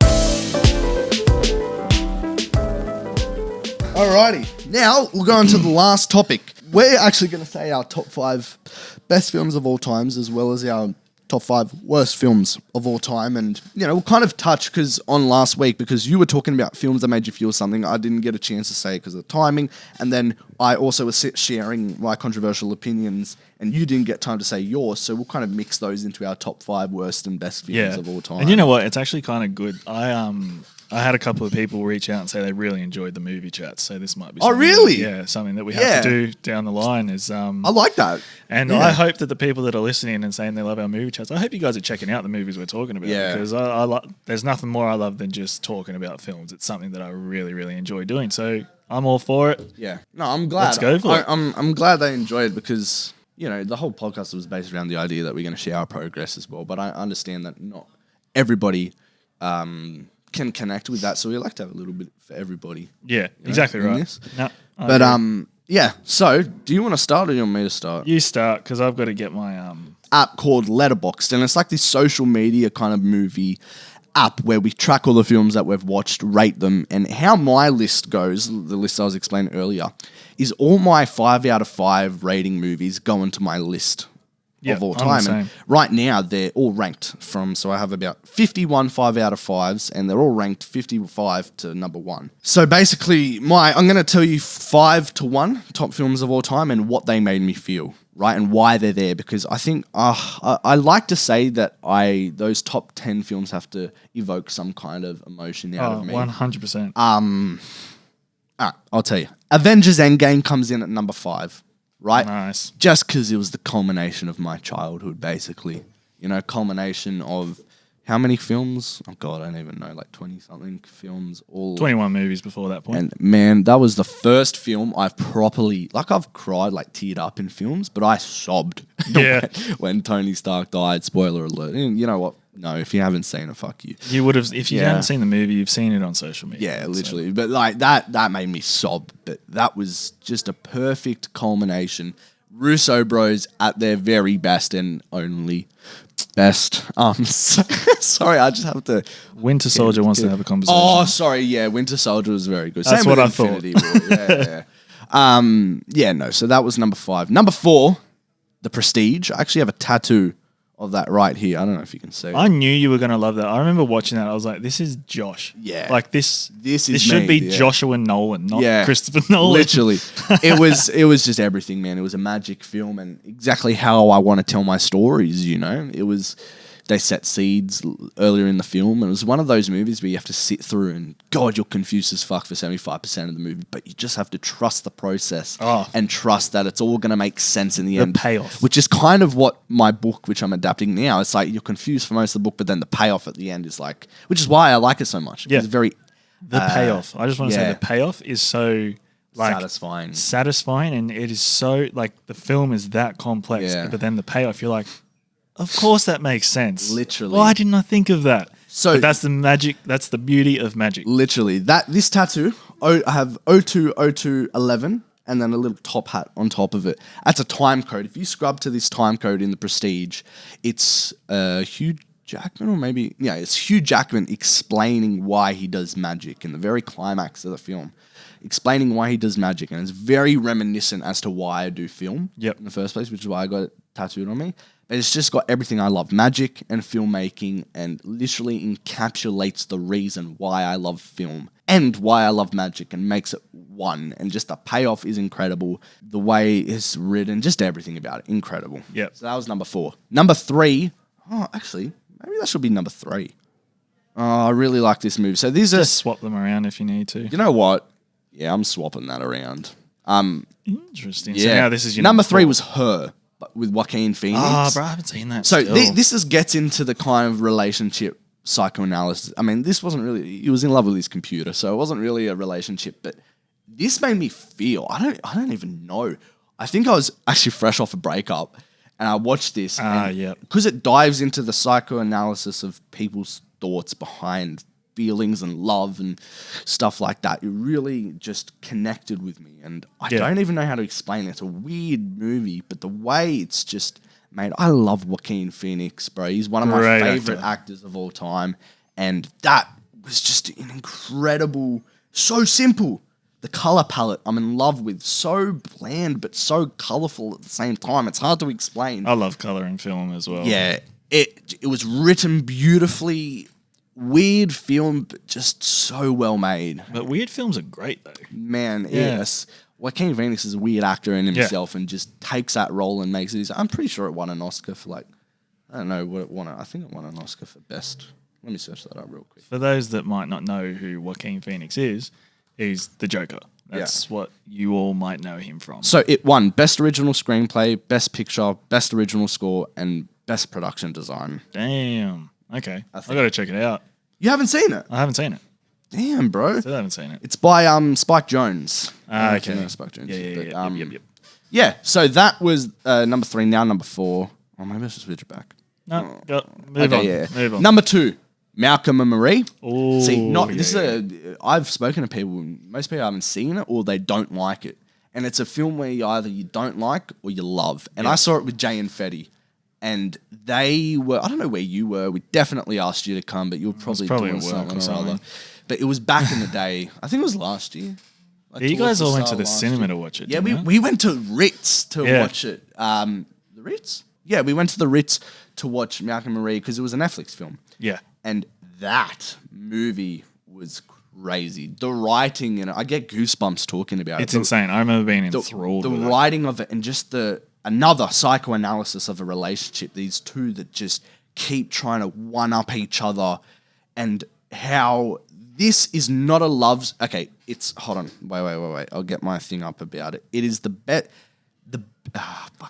Alrighty, now we'll go on to the last topic. We're actually going to say our top 5 best films of all times, as well as our top 5 worst films of all time. And, you know, we'll kind of touch on last week because you were talking about films that made you feel something. I didn't get a chance to say because of the timing. And then I also was sharing my controversial opinions and you didn't get time to say yours. So we'll kind of mix those into our top 5 worst and best films of all time. And you know what? It's actually kind of good. I had a couple of people reach out and say they really enjoyed the movie chat. So this might be something that we have to do down the line is I like that. And I hope that the people that are listening and saying they love our movie chats, I hope you guys are checking out the movies we're talking about because there's nothing more I love than just talking about films. It's something that I really, really enjoy doing. So I'm all for it. Yeah. No, I'm glad. Let's go for it. I'm glad they enjoyed it because, you know, the whole podcast was based around the idea that we're going to share our progress as well. But I understand that not everybody can connect with that, so we like to have a little bit for everybody. Yeah, exactly right. No, but yeah. So, do you want to start or do you want me to start? You start because I've got to get my app called Letterboxd, and it's like this social media kind of movie app where we track all the films that we've watched, rate them, and how my list goes. The list I was explaining earlier is all my 5 out of 5 rating movies go into my list. Of all time. And right now, they're all ranked so I have about 51 5 out of 5s, and they're all ranked 55 to number 1. So basically, I'm going to tell you 5 to 1 top films of all time and what they made me feel. right, and why they're there. Because I think I like to say that those top 10 films have to evoke some kind of emotion out of me. 100%. All right, I'll tell you. Avengers Endgame comes in at number 5, right? Nice. Just because it was the culmination of my childhood, basically. You know, culmination of how many films? Oh, God, I don't even know. Like 20-something films. 21 movies before that point. And, man, that was the first film I've properly... Like, I've cried, like, teared up in films, but I sobbed when Tony Stark died. Spoiler alert. And you know what? No, if you haven't seen it, fuck you. You would have... If you haven't seen the movie, you've seen it on social media. Yeah, literally. So. But, like, that made me sob. But that was just a perfect culmination. Russo bros at their very best and only best. Sorry, I just have to... Winter Soldier wants to have a conversation. Oh, sorry, yeah, Winter Soldier was very good. That's Same what with I Infinity thought. War. No, so that was number 5. Number 4, The Prestige. I actually have a tattoo of that right here. I don't know if you can see it. I knew you were going to love that. I remember watching that. I was like, this is Josh. Yeah. Like this is should me, be yeah. Joshua Nolan, not Christopher Nolan. Literally. It was just everything, man. It was a magic film and exactly how I want to tell my stories, you know. They set seeds earlier in the film. And it was one of those movies where you have to sit through and, God, you're confused as fuck for 75% of the movie. But you just have to trust the process and trust that it's all going to make sense in the end. The payoff. Which is kind of what my book, which I'm adapting now, it's like you're confused for most of the book, but then the payoff at the end is like, which is why I like it so much. Yeah. It's very... The payoff. I just want to say the payoff is so... like satisfying, and it is so like the film is that complex, but then the payoff, you're like, of course that makes sense. Literally, why didn't I think of that? So but that's the magic. That's the beauty of magic. Literally, this tattoo. I have 020211, and then a little top hat on top of it. That's a time code. If you scrub to this time code in The Prestige, it's Hugh Jackman, or maybe it's Hugh Jackman explaining why he does magic in the very climax of the film. Explaining why he does magic, and it's very reminiscent as to why I do film in the first place, which is why I got it tattooed on me. But it's just got everything I love, magic and filmmaking, and literally encapsulates the reason why I love film and why I love magic and makes it one. And just the payoff is incredible. The way it's written, just everything about it, incredible. Yeah. So that was number 4. Number 3, actually, maybe that should be number 3. I really like this movie. So these just swap them around if you need to. You know what? Yeah, I'm swapping that around. Interesting. Yeah. So now this is your number 3 was Her, but with Joaquin Phoenix. Oh, bro, I haven't seen that. So this gets into the kind of relationship psychoanalysis. I mean, this wasn't really... He was in love with his computer, so it wasn't really a relationship, but this made me feel... I don't even know. I think I was actually fresh off a breakup, and I watched this. Because it dives into the psychoanalysis of people's thoughts behind feelings and love and stuff like that. It really just connected with me, and I don't even know how to explain it. It's a weird movie, but the way it's just made, I love Joaquin Phoenix, bro. He's one of my favorite actors of all time, and that was just an incredible, so simple. The color palette I'm in love with, so bland but so colorful at the same time. It's hard to explain. I love color in film as well. Yeah, it was written beautifully. Weird film, but just so well made. But weird films are great, though. Man, yes. Joaquin Phoenix is a weird actor in himself and just takes that role and makes it. I'm pretty sure it won an Oscar for I don't know what it won. I think it won an Oscar for best. Let me search that up real quick. For those that might not know who Joaquin Phoenix is, he's the Joker. That's what you all might know him from. So it won Best Original Screenplay, Best Picture, Best Original Score, and Best Production Design. Damn. Okay, I got to check it out. You haven't seen it? I haven't seen it. Damn, bro. Still haven't seen it. It's by Spike Jonze. Okay. Spike Jonze. Yep. Yeah, so that was number 3, now number 4. Oh, maybe I should switch it back. No, move on. Move on. Number 2, Malcolm and Marie. Ooh, I've spoken to people, most people haven't seen it or they don't like it. And it's a film where either you don't like or you love. And I saw it with Jay and Fetty. And they were, I don't know where you were. We definitely asked you to come, but you were probably doing something or other. But it was back in the day. I think it was last year. You guys all went to the cinema to watch it. Yeah, we went to Ritz to watch it. The Ritz? Yeah, we went to the Ritz to watch Malcolm and Marie because it was a Netflix film. Yeah. And that movie was crazy. The writing, I get goosebumps talking about it. It's insane. I remember being enthralled with the writing of it and just the another psychoanalysis of a relationship. These two that just keep trying to one-up each other, and how this is not a love... Okay, it's... Hold on. Wait. I'll get my thing up about it. It is the bet... Do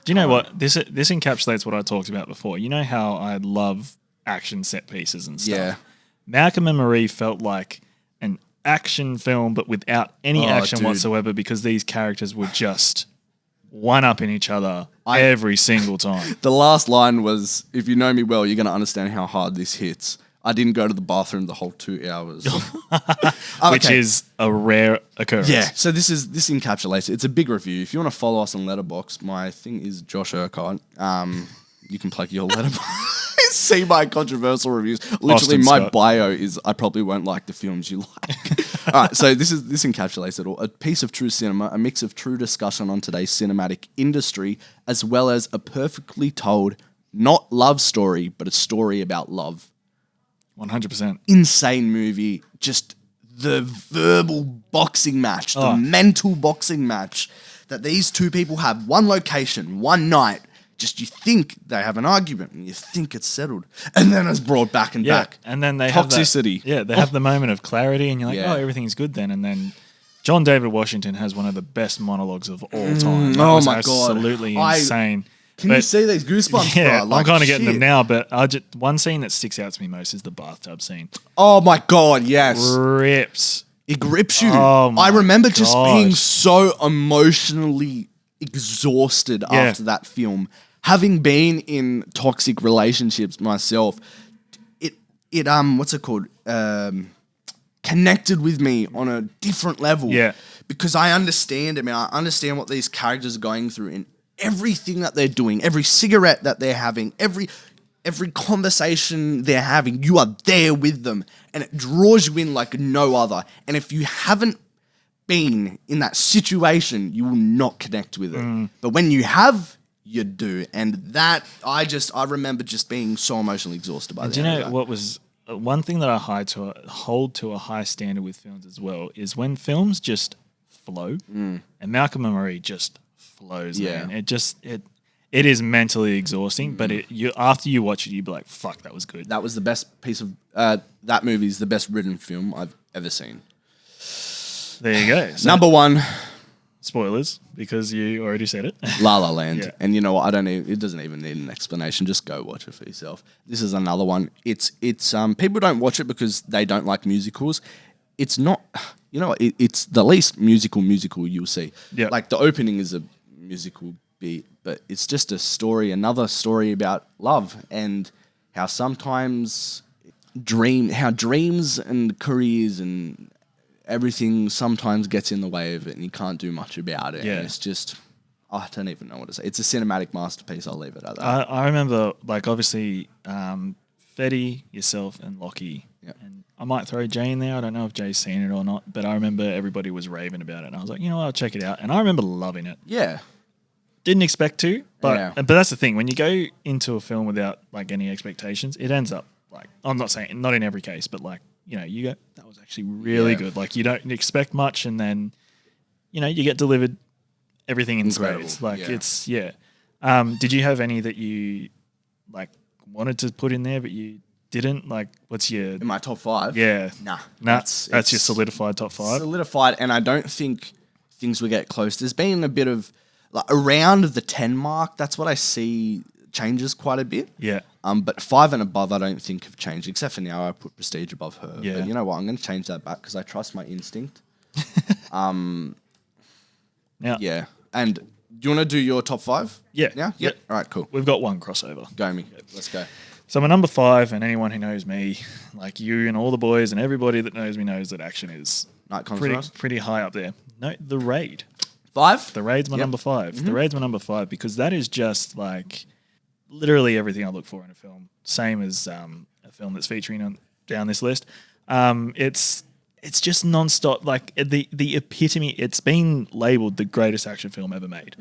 you know what? This encapsulates what I talked about before. You know how I love action set pieces and stuff? Yeah. Malcolm and Marie felt like an action film, but without any action whatsoever, because these characters were just one-upping each other every single time. The last line was, if you know me well, you're going to understand how hard this hits. I didn't go to the bathroom the whole 2 hours. Which is a rare occurrence. Yeah, so this encapsulates it. It's a big review. If you want to follow us on Letterboxd, my thing is Josh Urquhart. You can plug your Letterboxd. See my controversial reviews. Literally, Austin my Scott. bio is I probably won't like the films you like. All right, so this encapsulates it all. A piece of true cinema, a mix of true discussion on today's cinematic industry, as well as a perfectly told, not love story, but a story about love. 100%. Insane movie. Just the verbal boxing match, the mental boxing match that these two people have. One location, one night. Just you think they have an argument and you think it's settled. And then it's brought back and back. And then they toxicity. Have they have the moment of clarity and you're like, everything's good then. And then John David Washington has one of the best monologues of all time. That was my God. Absolutely insane. Can you see these goosebumps? Yeah, bro? I'm kind of getting them now, but one scene that sticks out to me most is the bathtub scene. Oh my God, yes. Rips. It grips you. Oh my I remember just being gosh. so emotionally exhausted after that film. Having been in toxic relationships myself, it what's it called? Connected with me on a different level. Yeah. Because I understand it, man. I understand what these characters are going through and everything that they're doing, every cigarette that they're having, every conversation they're having, you are there with them. And it draws you in like no other. And if you haven't been in that situation, you will not connect with it. But when you have, you do. And that, I remember just being so emotionally exhausted by that. Do you know what was one thing that I hold to a high standard with films as well is when films just flow, and Malcolm and Marie just flows, man. It is mentally exhausting, but after you watch it, you'd be like, fuck, that was good. That was the best piece of, that movie is the best written film I've ever seen. There you go. So, Number one. Spoilers, because you already said it. La La Land. Yeah. And you know what? It doesn't even need an explanation. Just go watch it for yourself. This is another one. It's people don't watch it because they don't like musicals. It's not, you know, it's the least musical you'll see. Yeah. Like the opening is a musical beat, but it's just a story, another story about love and how sometimes dreams and careers and everything sometimes gets in the way of it and you can't do much about it. Yeah. And it's just, I don't even know what to say. It's a cinematic masterpiece. I'll leave it at that. I remember, like, obviously, Fetty, yourself, and Lockie. Yeah. And I might throw Jay in there. I don't know if Jay's seen it or not, but I remember everybody was raving about it. And I was like, you know what, I'll check it out. And I remember loving it. Yeah. Didn't expect to, but that's the thing. When you go into a film without, like, any expectations, it ends up, like, I'm not saying, not in every case, but, like, you know, you go, that was actually really good. Like, you don't expect much, and then, you know, you get delivered everything in spades. Like, it's, did you have any that you, like, wanted to put in there, but you didn't? Like, what's your... In my top five? Yeah. Nah. That's your solidified top five? Solidified, and I don't think things will get close. There's been a bit of, like, around the 10 mark, that's what I see changes quite a bit. Yeah. But 5 and above, I don't think have changed, except for now I put Prestige above her. Yeah. But you know what? I'm going to change that back because I trust my instinct. Yeah. And do you want to do your top 5? Yeah. Yeah? Yeah. All right, cool. We've got one crossover. Go me. Let's go. So my number 5, and anyone who knows me, like you and all the boys and everybody that knows me knows that action is Night Contrast. pretty high up there. No, The Raid. 5? The Raid's my number 5. The Raid's my number 5 because that is just like literally everything I look for in a film. Same as a film that's featuring down this list. It's just nonstop. Like the epitome. It's been labeled the greatest action film ever made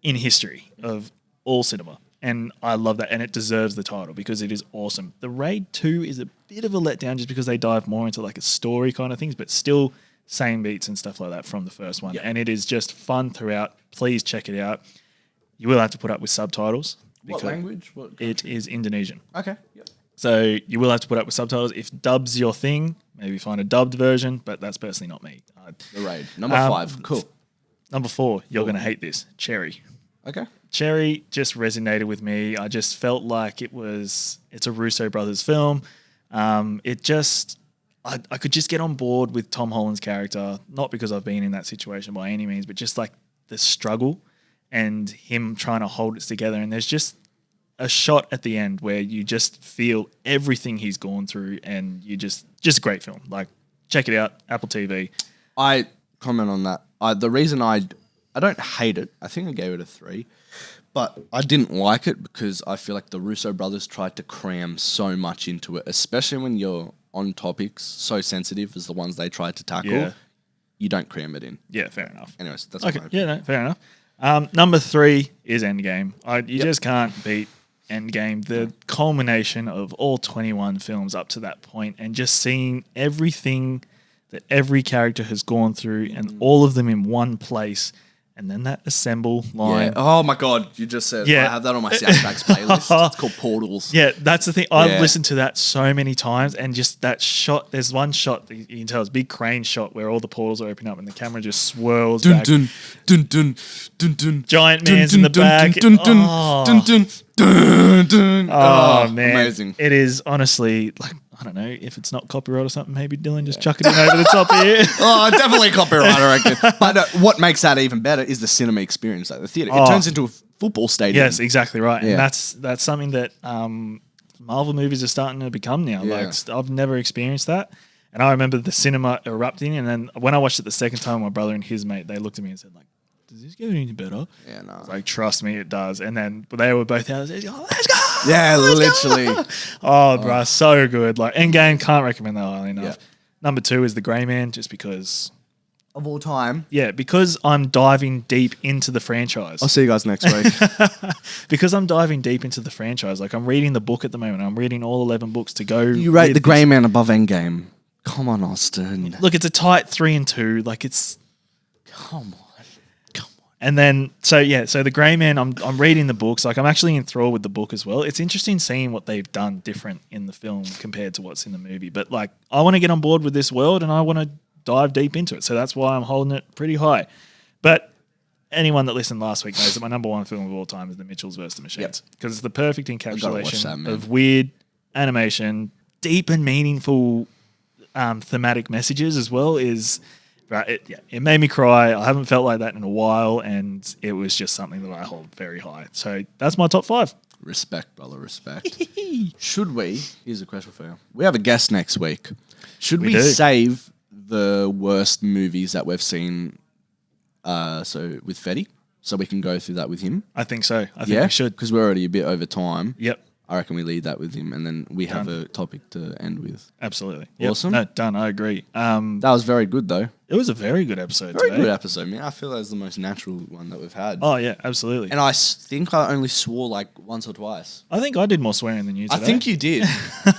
in history of all cinema, and I love that. And it deserves the title because it is awesome. The Raid 2 is a bit of a letdown just because they dive more into like a story kind of things, but still same beats and stuff like that from the first one. Yep. And it is just fun throughout. Please check it out. You will have to put up with subtitles. What language? What it is Indonesian. Okay. Yep. So you will have to put up with subtitles. If dub's your thing, maybe find a dubbed version, but that's personally not me. The Raid. Number 5. Cool. Number 4, you're going to hate this. Cherry. Okay. Cherry just resonated with me. I just felt like it's a Russo brothers film. I could just get on board with Tom Holland's character, not because I've been in that situation by any means, but just like the struggle and him trying to hold it together. And there's just a shot at the end where you just feel everything he's gone through, and you just a great film. Like, check it out, Apple TV. I comment on that. The reason I don't hate it, I think I gave it a 3, but I didn't like it because I feel like the Russo brothers tried to cram so much into it, especially when you're on topics so sensitive as the ones they tried to tackle. Yeah. You don't cram it in. Yeah, fair enough. Anyways, that's okay. my opinion. Yeah, no, fair enough. Number 3 is Endgame. You just can't beat Endgame. The culmination of all 21 films up to that point, and just seeing everything that every character has gone through and all of them in one place. And then that assemble line. Yeah. Oh my God, you just said. Yeah. I have that on my soundtracks playlist. It's called Portals. Yeah, that's the thing. I've listened to that so many times, and just that shot. There's one shot that you can tell it's a big crane shot where all the portals are opening up and the camera just swirls Dun back. dun dun dun dun dun. Giant Dun, man's dun, in the dun, back. dun, dun, Oh. dun, dun, dun, dun. Oh, man, amazing. It is honestly like, I don't know if it's not copyright or something. Maybe Dylan just chuck it in over the top here. Oh, definitely copyright, I reckon. But what makes that even better is the cinema experience, like the theater. It turns into a football stadium. Yes, exactly right. Yeah. And that's something that Marvel movies are starting to become now. Yeah. Like, I've never experienced that. And I remember the cinema erupting. And then when I watched it the second time, my brother and his mate, they looked at me and said, like, does this get any better? Yeah, no. I was like, trust me, it does. And then they were both out. Let's go. Yeah, literally. Oh, bruh, so good. Like, Endgame, can't recommend that highly enough. Yeah. Number 2 is The Grey Man, just because. Of all time. Yeah, because I'm diving deep into the franchise. I'll see you guys next week. Because I'm diving deep into the franchise. Like, I'm reading the book at the moment. I'm reading all 11 books to go. You rate The Grey Man above Endgame. Come on, Austin. Look, it's a tight 3 and 2. Like, it's. Come on. And then, so The Grey Man, I'm reading the books. Like, I'm actually enthralled with the book as well. It's interesting seeing what they've done different in the film compared to what's in the movie. But, like, I want to get on board with this world and I want to dive deep into it. So that's why I'm holding it pretty high. But anyone that listened last week knows that my number 1 film of all time is The Mitchells vs. the Machines. Because it's the perfect encapsulation of weird animation, deep and meaningful thematic messages as well. It made me cry. I haven't felt like that in a while, and it was just something that I hold very high. So that's my top 5. Respect, brother, respect. Should we? Here's a question for you. We have a guest next week. Should we save the worst movies that we've seen so with Fetty, so we can go through that with him? I think so. I think we should. Because we're already a bit over time. Yep. I reckon we leave that with him, and then we have a topic to end with. Absolutely. Awesome. No, done. I agree. That was very good, though. It was a very good episode Very today. good episode, man. I feel that was the most natural one that we've had. Oh, yeah, absolutely. And I think I only swore like once or twice. I think I did more swearing than you today. I think you did.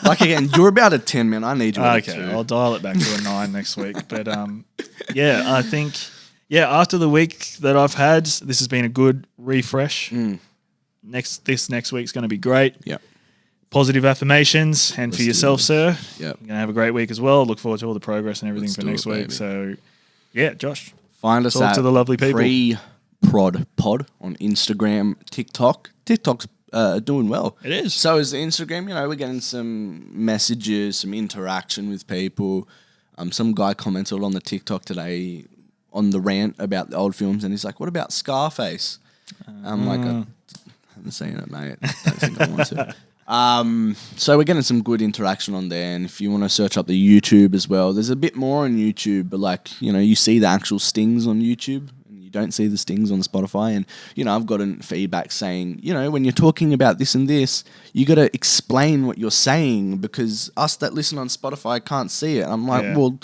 Like, again, you're about a 10, man. I need you at a 2. I'll dial it back to a 9 next week. But, I think, after the week that I've had, this has been a good refresh. This next week's going to be great. Yeah. Positive affirmations, and for yourself, sir. Yep. You're going to have a great week as well. Look forward to all the progress and everything Let's for do next it, week. baby. So, Josh. Find us Talk at to the lovely people. Prod Pod on Instagram, TikTok. TikTok's doing well. It is. So is the Instagram. You know, we're getting some messages, some interaction with people. Some guy commented on the TikTok today on the rant about the old films, and he's like, "What about Scarface?" I'm like, I haven't seen it, mate. I don't think I want to. So we're getting some good interaction on there, and if you want to search up the YouTube as well, there's a bit more on YouTube, but like, you know, you see the actual stings on YouTube and you don't see the stings on Spotify. And, you know, I've gotten feedback saying, you know, when you're talking about this and this, you got to explain what you're saying because us that listen on Spotify can't see it. I'm like, well,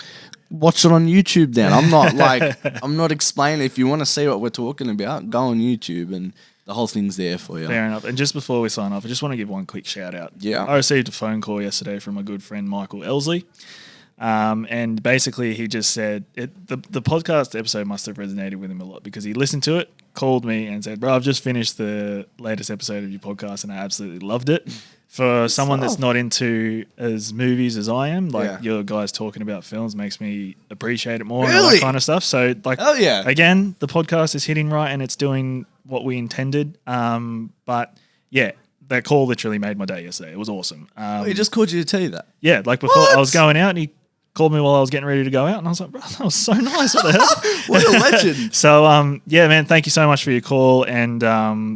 watch it on YouTube then. I'm not like, I'm not explaining. If you want to see what we're talking about, go on YouTube and the whole thing's there for you. Fair enough. And just before we sign off, I just want to give one quick shout out. Yeah. I received a phone call yesterday from my good friend Michael Elsley. And basically he just said the podcast episode must have resonated with him a lot because he listened to it, called me and said, bro, I've just finished the latest episode of your podcast and I absolutely loved it. For someone that's not into as movies as I am, like your guys talking about films makes me appreciate it more and all that kind of stuff. So like, again, the podcast is hitting right and it's doing what we intended. But yeah, that call literally made my day yesterday. It was awesome. He just called you to tell you that? Yeah, like before I was going out and he called me while I was getting ready to go out and I was like, bro, that was so nice. What the hell? What a legend. So, yeah, man, thank you so much for your call. And,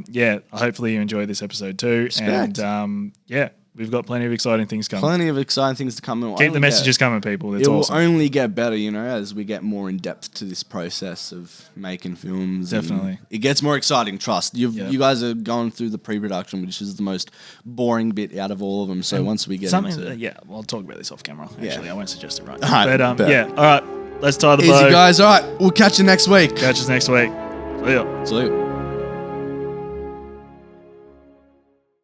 yeah, hopefully you enjoyed this episode too. Respect. And, yeah, we've got plenty of exciting things coming. Plenty of exciting things to come. Keep the messages coming, people. It's awesome. It will only get better, you know, as we get more in depth to this process of making films. Definitely. It gets more exciting, trust. You guys are going through the pre-production, which is the most boring bit out of all of them. So and once we get into... yeah, well, I'll talk about this off camera. Actually, I won't suggest it right now. But, yeah, all right. Let's tie the bow. Easy, guys. All right. We'll catch you next week. Catch us next week. See ya. See ya.